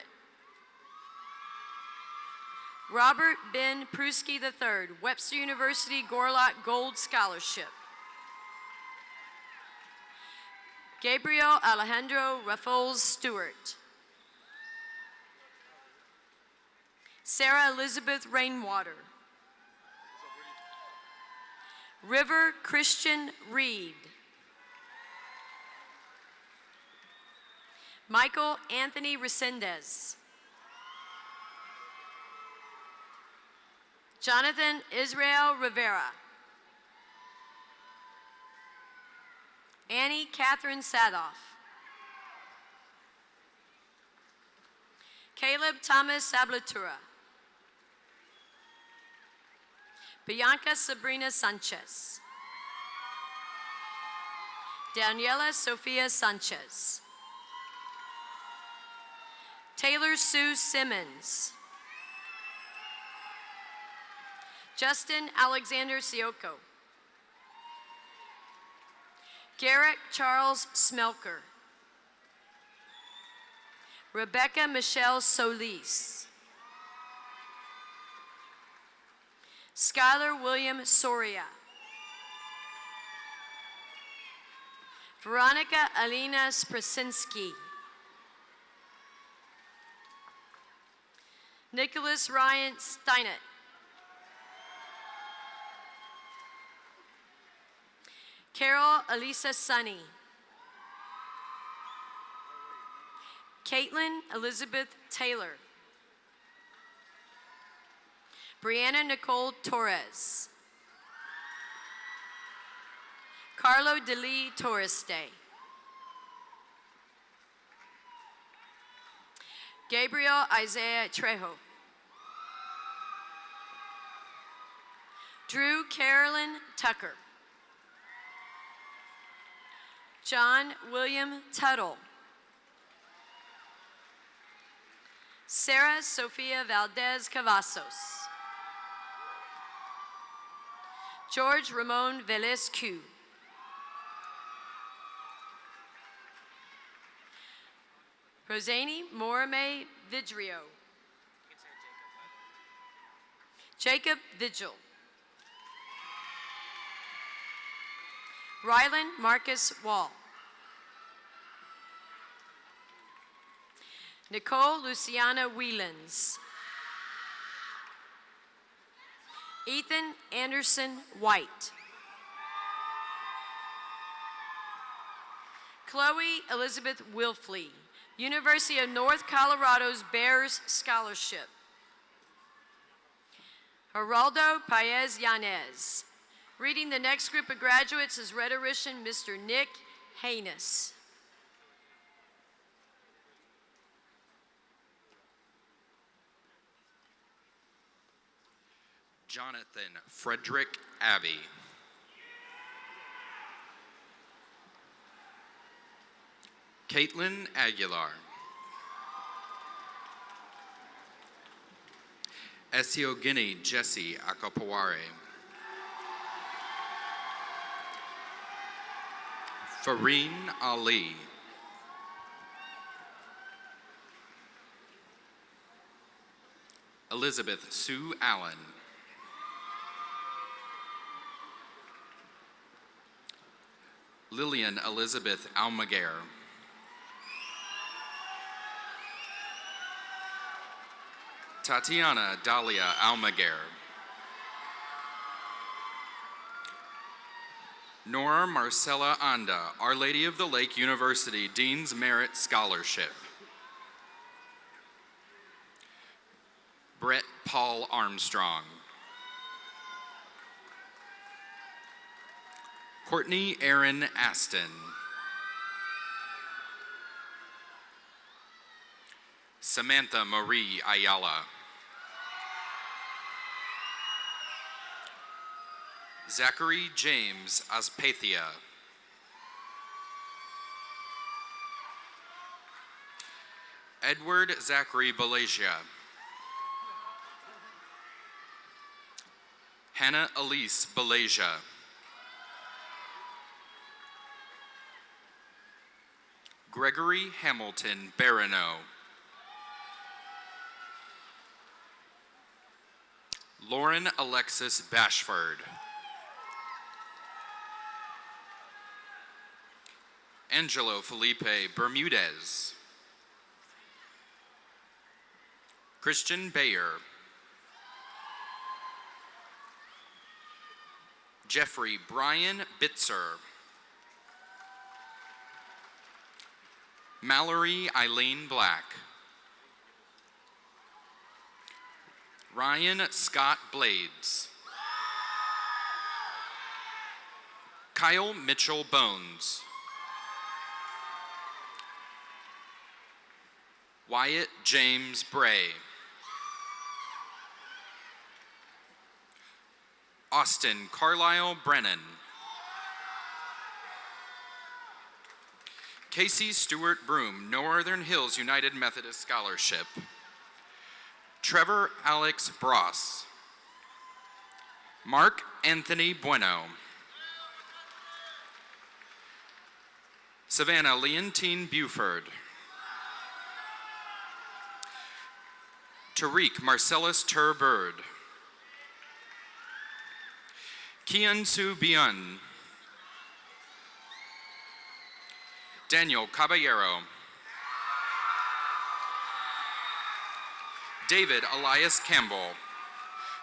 Robert Ben Pruski III, Webster University Gorlock Gold Scholarship. Gabriel Alejandro Rafoles Stewart. Sarah Elizabeth Rainwater. River Christian Reed. Michael Anthony Resendez. Jonathan Israel Rivera. Annie Catherine Sadoff. Caleb Thomas Sablatura. Bianca Sabrina Sanchez. Daniela Sofia Sanchez. Taylor Sue Simmons. Justin Alexander Sioko. Garrett Charles Smelker. Rebecca Michelle Solis. Skylar William Soria. Veronica Alina Sprasinski. Nicholas Ryan Steinert. Carol Elisa Sunny. Caitlin Elizabeth Taylor. Brianna Nicole Torres. Carlo DeLee Torreste. Gabriel Isaiah Trejo. Drew Carolyn Tucker. John William Tuttle. Sarah Sofia Valdez Cavazos. George Ramon Velescu. Rosani Morame Vidrio. Jacob Vigil. Rylan Marcus Wall. Nicole Luciana Whelans. Ethan Anderson White. Chloe Elizabeth Wilfley, University of North Colorado's Bears Scholarship. Geraldo Paez Yanez. Reading the next group of graduates is rhetorician Mr. Nick Haynes. Jonathan Frederick Abbey. Caitlin Aguilar. Esiogini Jesse Akapaware. Fareen Ali. Elizabeth Sue Allen. Lillian Elizabeth Almaguer. Tatiana Dahlia Almaguer. Nora Marcella Anda, Our Lady of the Lake University Dean's Merit Scholarship. Brett Paul Armstrong. Courtney Aaron Aston. Samantha Marie Ayala. Zachary James Aspathia. Edward Zachary Balasia. Hannah Elise Balasia. Gregory Hamilton Barano. Lauren Alexis Bashford. Angelo Felipe Bermudez. Christian Bayer. Jeffrey Brian Bitzer. Mallory Eileen Black. Ryan Scott Blades. Kyle Mitchell Bones. Wyatt James Bray. Austin Carlisle Brennan. Casey Stewart Broom, Northern Hills United Methodist Scholarship. Trevor Alex Bross. Mark Anthony Bueno. Savannah Leontine Buford. Tariq Marcellus Turbird. Kian-Su Bian. Daniel Caballero. David Elias Campbell.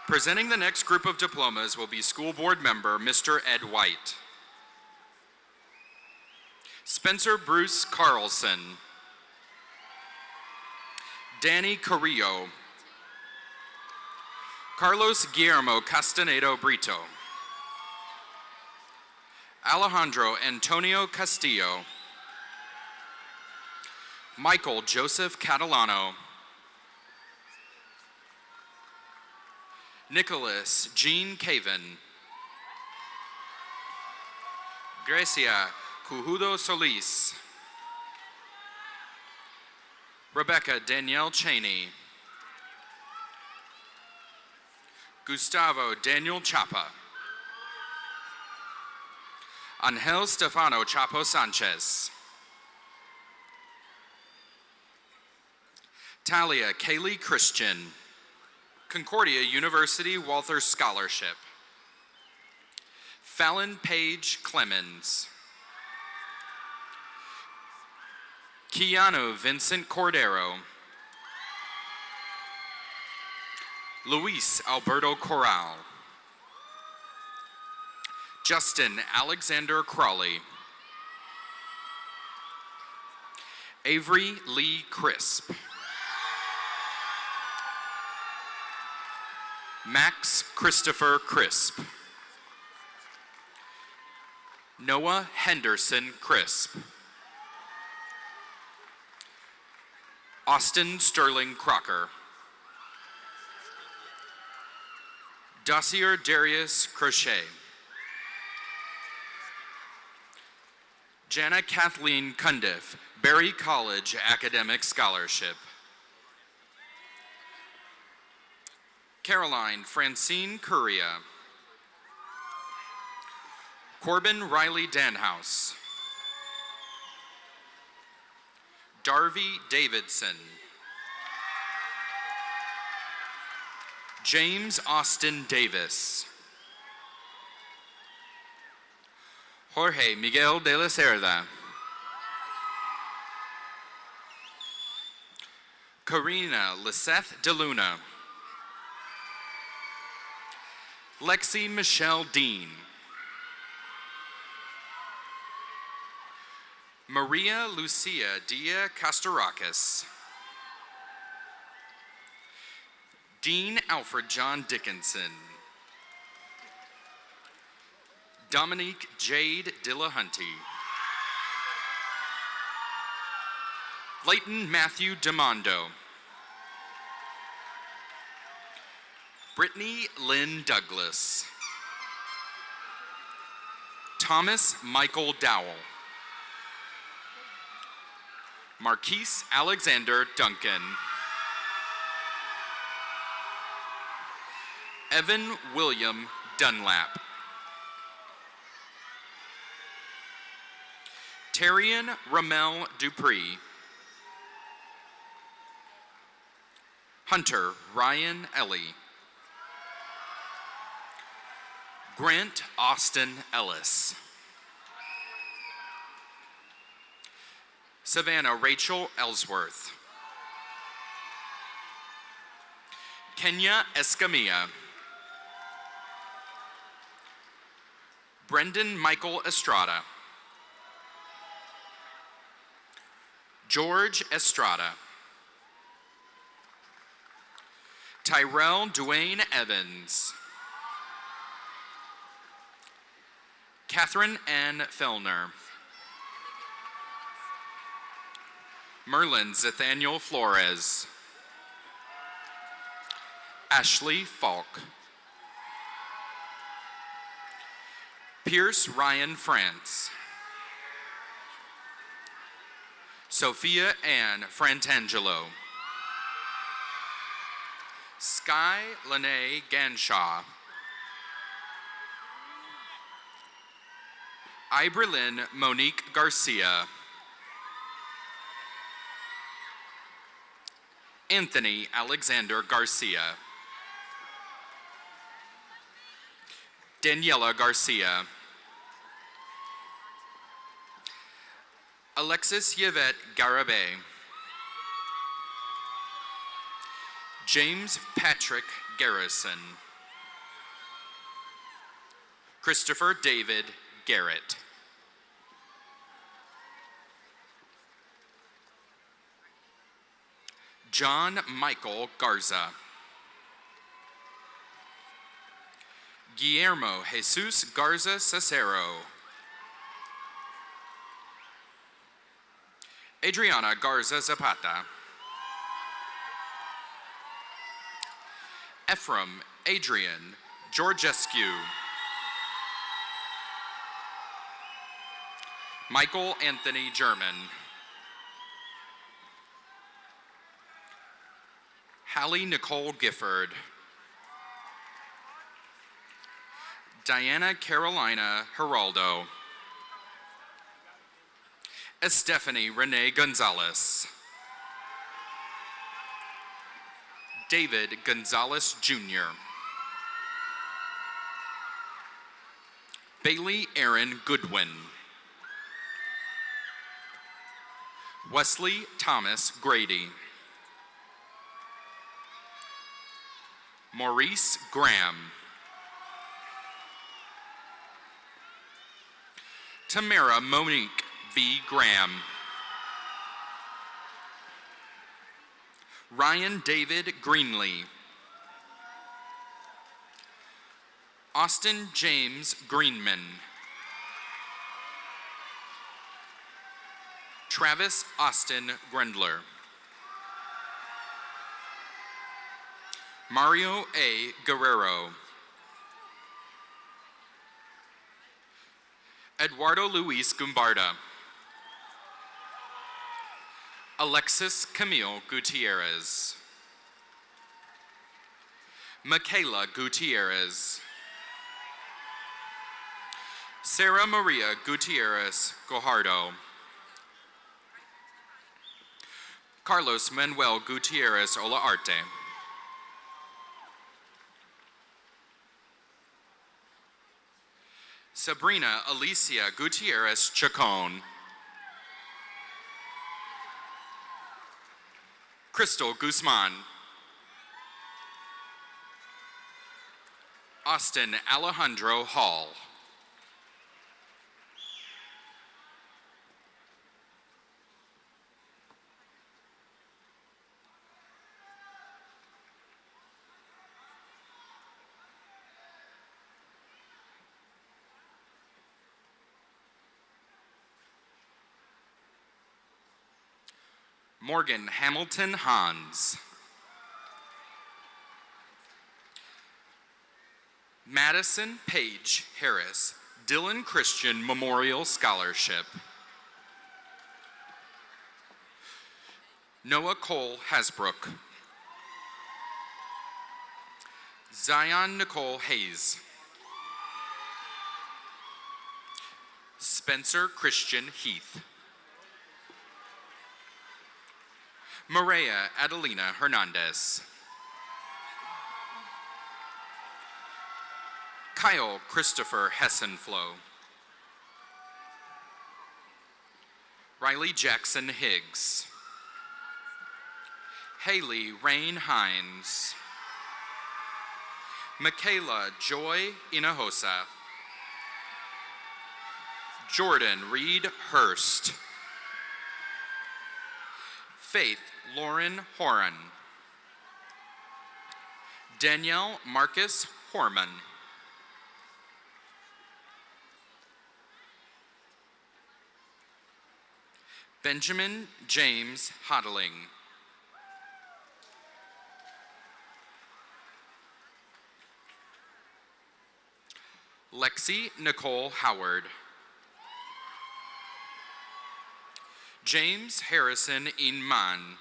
Presenting the next group of diplomas will be school board member Mr. Ed White. Spencer Bruce Carlson. Danny Carrillo. Carlos Guillermo Castanedo Brito. Alejandro Antonio Castillo. Michael Joseph Catalano. Nicholas Jean Caven. Grecia Cujudo Solis. Rebecca Danielle Cheney. Gustavo Daniel Chapa. Angel Stefano Chapo Sanchez. Talia Kaylee Christian. Concordia University Walther Scholarship. Fallon Page Clemens. Keanu Vincent Cordero. Luis Alberto Corral. Justin Alexander Crawley. Avery Lee Crisp. Max Christopher Crisp. Noah Henderson Crisp. Austin Sterling Crocker. Dossier Darius Crochet. Jana Kathleen Cundiff, Berry College Academic Scholarship. Caroline Francine Correa. Corbin Riley Danhouse. Darby Davidson. James Austin Davis. Jorge Miguel de la Cerda. Karina Liseth DeLuna. Lexi Michelle Dean. Maria Lucia Dia Castarakis. Dean Alfred John Dickinson. Dominique Jade Dillahunty. Leighton Matthew DeMondo. Brittany Lynn Douglas. Thomas Michael Dowell. Marquise Alexander Duncan. Evan William Dunlap. Terrian Ramel Dupree. Hunter Ryan Ellie. Grant Austin Ellis. Savannah Rachel Ellsworth. Kenya Escamilla. Brendan Michael Estrada. George Estrada. Tyrell Dwayne Evans. Catherine Ann Fellner. Merlin Nathaniel Flores. Ashley Falk. Pierce Ryan France. Sophia Ann Frantangelo. Sky Lene Ganshaw. Iberlyn Monique Garcia. Anthony Alexander Garcia. Daniela Garcia. Alexis Yvette Garabay. James Patrick Garrison. Christopher David Garrett. John Michael Garza. Guillermo Jesus Garza Cicero. Adriana Garza Zapata. Ephraim Adrian Georgescu. Michael Anthony German. Hallie Nicole Gifford. Diana Carolina Geraldo. Estefany Renee Gonzalez. David Gonzalez Jr. Bailey Aaron Goodwin. Wesley Thomas Grady. Maurice Graham. Tamara Monique V. Graham. Ryan David Greenlee. Austin James Greenman. Travis Austin Grendler. Mario A. Guerrero. Eduardo Luis Gumbarda. Alexis Camille Gutierrez. Michaela Gutierrez. Sarah Maria Gutierrez Gojardo. Carlos Manuel Gutierrez Olaarte. Sabrina Alicia Gutierrez Chacon. Crystal Guzman. Austin Alejandro Hall. Morgan Hamilton Hans. Madison Page Harris, Dillon Christian Memorial Scholarship. Noah Cole Hasbrook. Zion Nicole Hayes. Spencer Christian Heath. Maria Adelina Hernandez. Kyle Christopher Hessenflow. Riley Jackson Higgs. Haley Rain Hines. Michaela Joy Hinojosa. Jordan Reed Hurst. Faith Lauren Horan. Danielle Marcus Horman. Benjamin James Hodling. Lexi Nicole Howard. James Harrison Inman.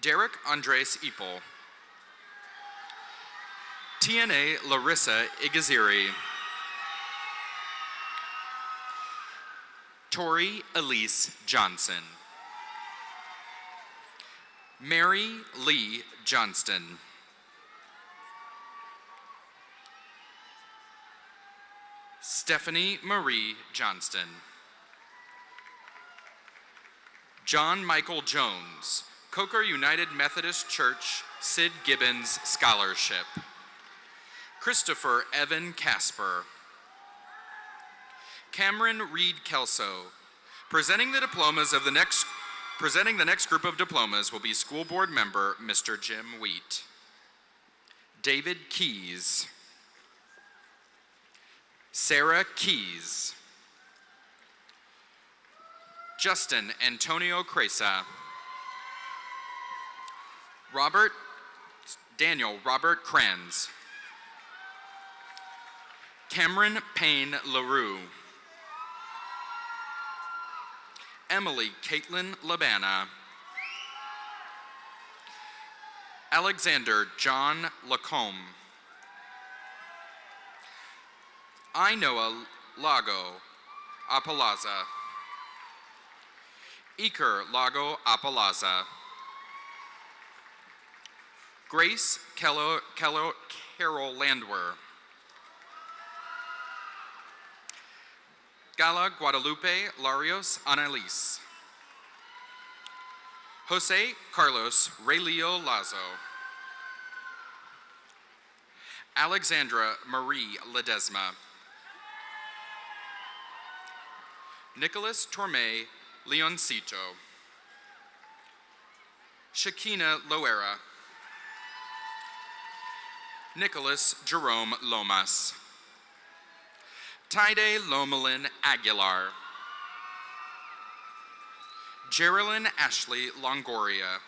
Derek Andres Ipel. TNA Larissa Igaziri. Tori Elise Johnson. Mary Lee Johnston. Stephanie Marie Johnston. John Michael Jones, Coker United Methodist Church Sid Gibbons Scholarship. Christopher Evan Casper. Cameron Reed Kelso. Presenting the next group of diplomas will be School Board member Mr. Jim Wheat. David Keys. Sarah Keys. Justin Antonio Cresa. Daniel Robert Kranz. Cameron Payne LaRue. Emily Caitlin Labana. Alexander John Lacombe. Ainoa Lago Apalaza. Iker Lago Apalaza. Grace Carol Landwer. Gala Guadalupe Larios Annalise. Jose Carlos Raylio Lazo. Alexandra Marie Ledesma. Nicholas Torme Leoncito. Shakina Loera. Nicholas Jerome Lomas. Taide Lomelin Aguilar. Geraldine Ashley Longoria.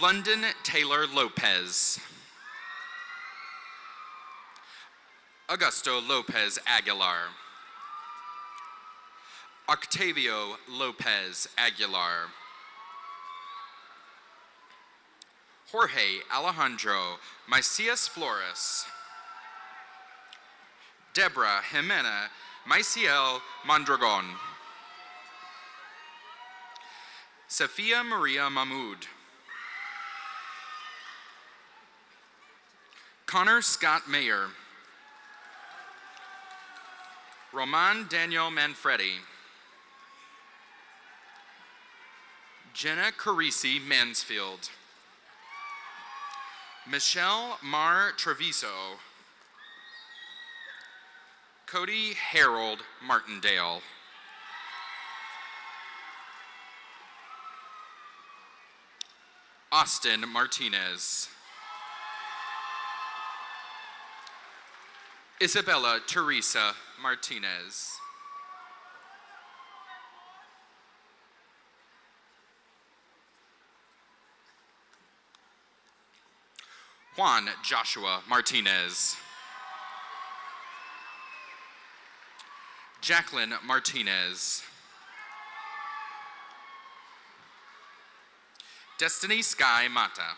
London Taylor Lopez. Augusto Lopez Aguilar. Octavio Lopez Aguilar. Jorge Alejandro Macias Flores. Deborah Jimena Maciel Mondragon. Sofia Maria Mahmoud. Connor Scott Mayer. Roman Daniel Manfredi. Jenna Carisi Mansfield. Michelle Mar Treviso. Cody Harold Martindale. Austin Martinez. Isabella Teresa Martinez. Juan Joshua Martinez. Jacqueline Martinez. Destiny Sky Mata.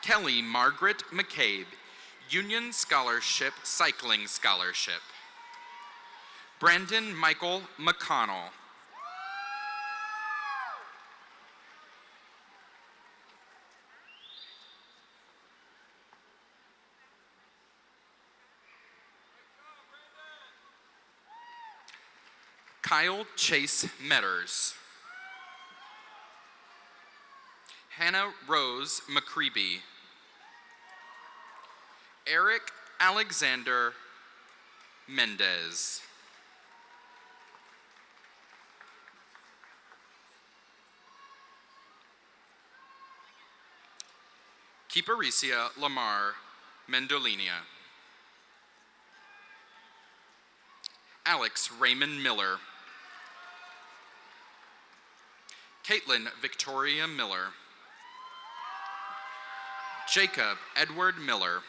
Kelly Margaret McCabe, Union Scholarship Cycling Scholarship. Brandon Michael McConnell. Kyle Chase Metters. Hannah Rose McCreeby. Eric Alexander Mendez. Kiparicia Lamar Mendolinia. Alex Raymond Miller. Caitlin Victoria Miller. Jacob Edward Miller.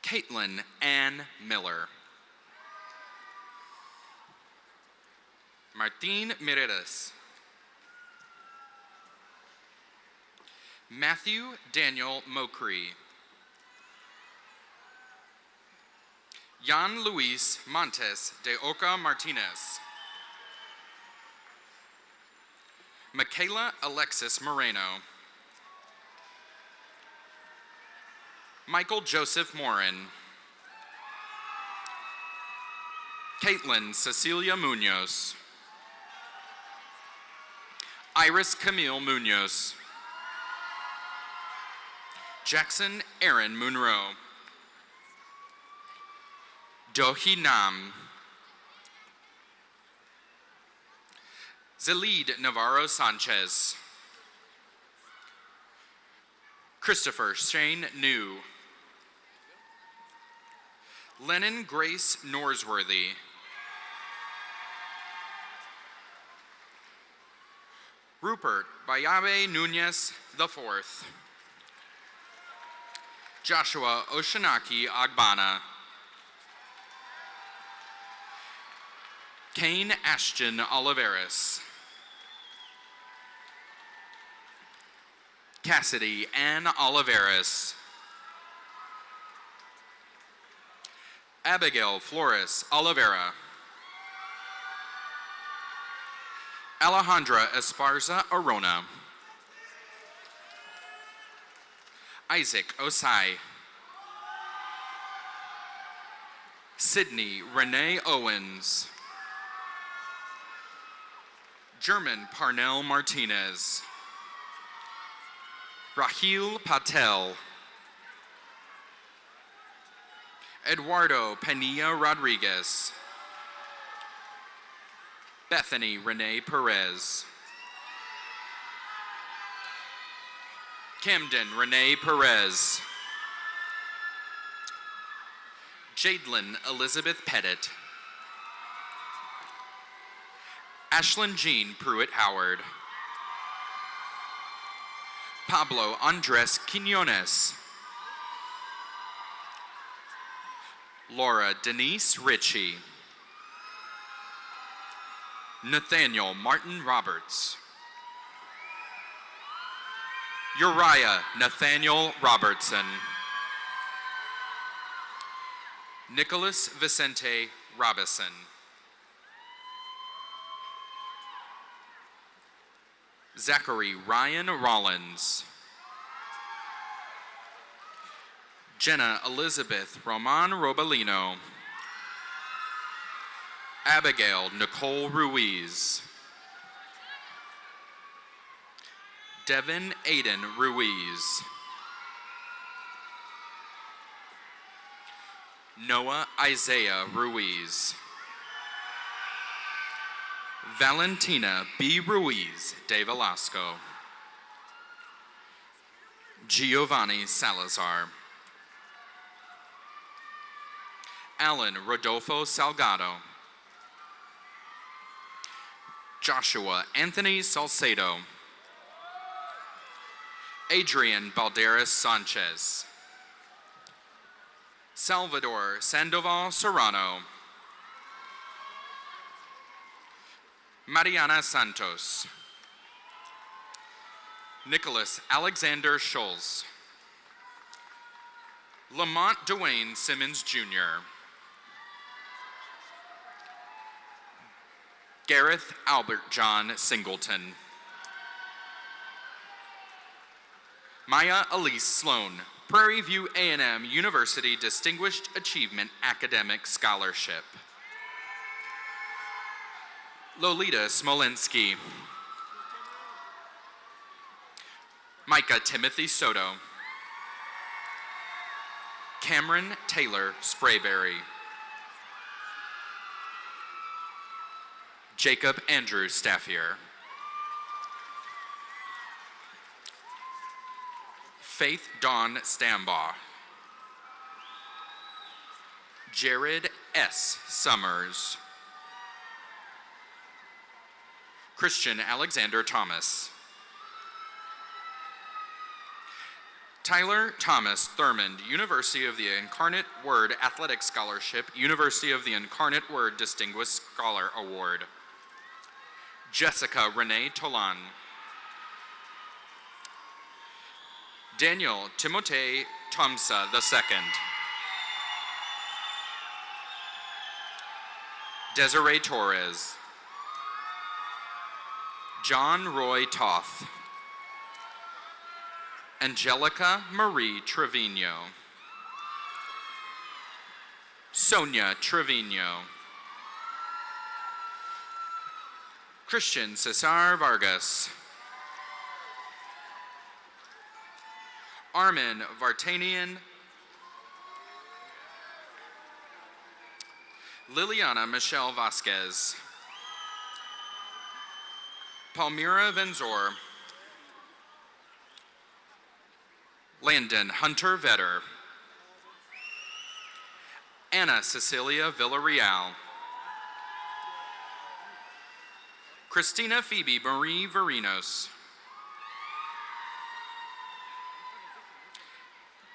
Caitlin Ann Miller. Martin Mireles. Matthew Daniel Mokri. Jan Luis Montes de Oca Martinez. Michaela Alexis Moreno. Michael Joseph Morin. Caitlin Cecilia Munoz. Iris Camille Munoz. Jackson Aaron Munro. Dohi Nam. Zalid Navarro Sanchez. Christopher Shane New. Lennon Grace Norsworthy. Rupert Bayabe Nunez IV. Joshua Oshinaki Agbana. Kane Ashton Oliveris. Cassidy Ann Oliveris. Abigail Flores Oliveira. Alejandra Esparza Arona. Isaac Osai. Sydney Renee Owens. German Parnell Martinez. Rahil Patel. Eduardo Penilla Rodriguez. Bethany Renee Perez. Camden Renee Perez. Jadelyn Elizabeth Pettit. Ashlyn Jean Pruitt Howard. Pablo Andres Quinones. Laura Denise Ritchie. Nathaniel Martin Roberts. Uriah Nathaniel Robertson. Nicholas Vicente Robison. Zachary Ryan Rollins. Jenna Elizabeth Roman Robalino. Abigail Nicole Ruiz. Devin Aiden Ruiz. Noah Isaiah Ruiz. Valentina B. Ruiz de Velasco. Giovanni Salazar. Alan Rodolfo Salgado. Joshua Anthony Salcedo. Adrian Balderas Sanchez. Salvador Sandoval Serrano. Mariana Santos. Nicholas Alexander Scholes. Lamont Dwayne Simmons Jr. Gareth Albert John Singleton. Maya Elise Sloan, Prairie View A&M University Distinguished Achievement Academic Scholarship. Lolita Smolinski. Micah Timothy Soto. Cameron Taylor Sprayberry. Jacob Andrew Staffier. Faith Dawn Stambaugh. Jared S. Summers. Christian Alexander Thomas. Tyler Thomas Thurmond, University of the Incarnate Word Athletic Scholarship, University of the Incarnate Word Distinguished Scholar Award. Jessica Renee Tolan. Daniel Timothée Tomsa II. Desiree Torres. John Roy Toth. Angelica Marie Trevino. Sonia Trevino. Christian Cesar Vargas. Armin Vartanian. Liliana Michelle Vasquez. Palmyra Venzor. Landon Hunter Vetter. Anna Cecilia Villarreal. Christina Phoebe Marie Verinos.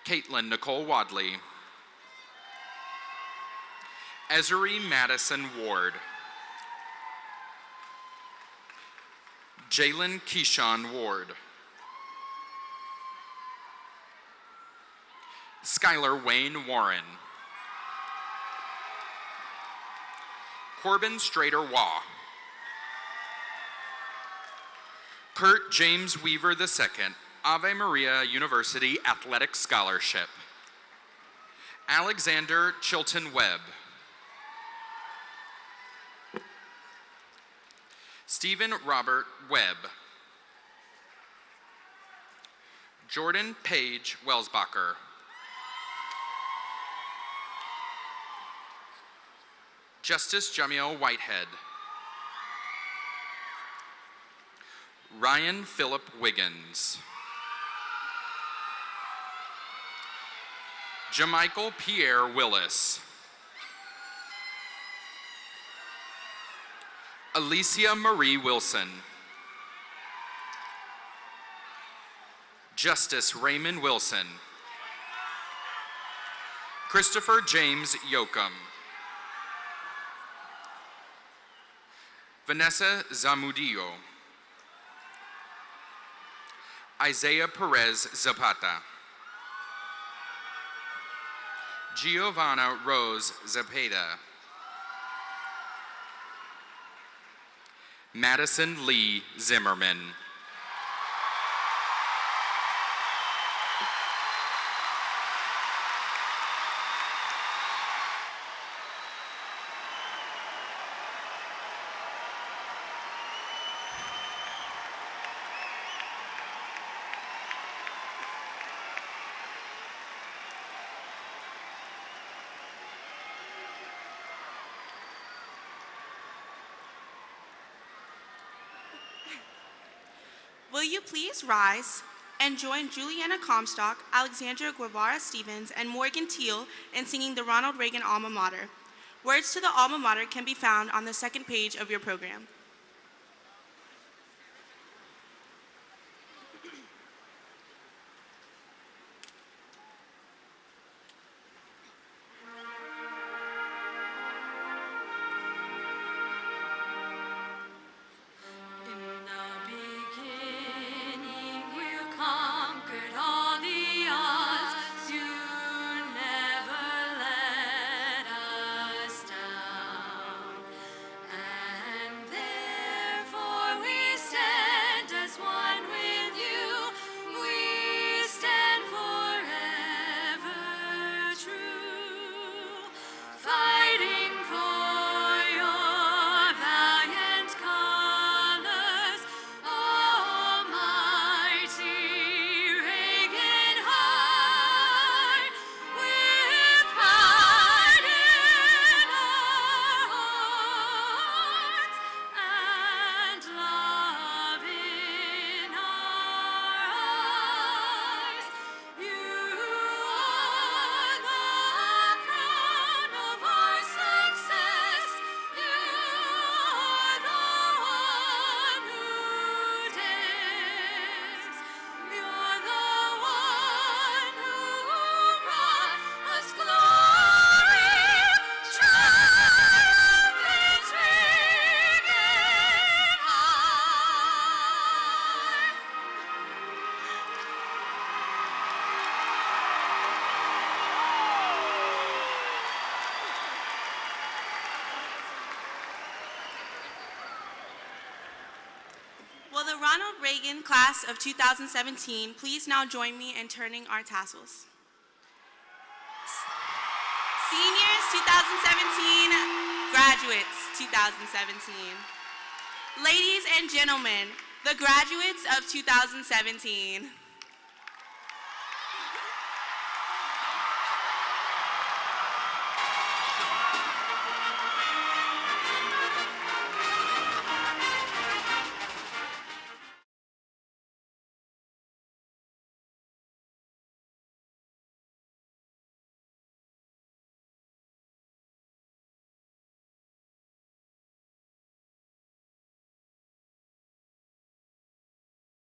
Caitlin Nicole Wadley. Ezri Madison Ward. Jalen Keyshawn Ward. Skylar Wayne Warren. Corbin Strader Waugh. Kurt James Weaver II, Ave Maria University Athletic Scholarship. Alexander Chilton Webb. Stephen Robert Webb. Jordan Page Welsbacher. Justice Jamiel Whitehead. Ryan Philip Wiggins. Jamichael Pierre Willis. Alicia Marie Wilson. Justice Raymond Wilson. Christopher James Yoakum. Vanessa Zamudio. Isaiah Perez Zapata. Giovanna Rose Zapata. Madison Lee Zimmerman. Will you please rise and join Juliana Comstock, Alexandra Guevara Stevens, and Morgan Teal in singing the Ronald Reagan Alma Mater. Words to the Alma Mater can be found on the second page of your program. Will the Ronald Reagan class of 2017 please now join me in turning our tassels? Seniors 2017, graduates 2017. Ladies and gentlemen, the graduates of 2017.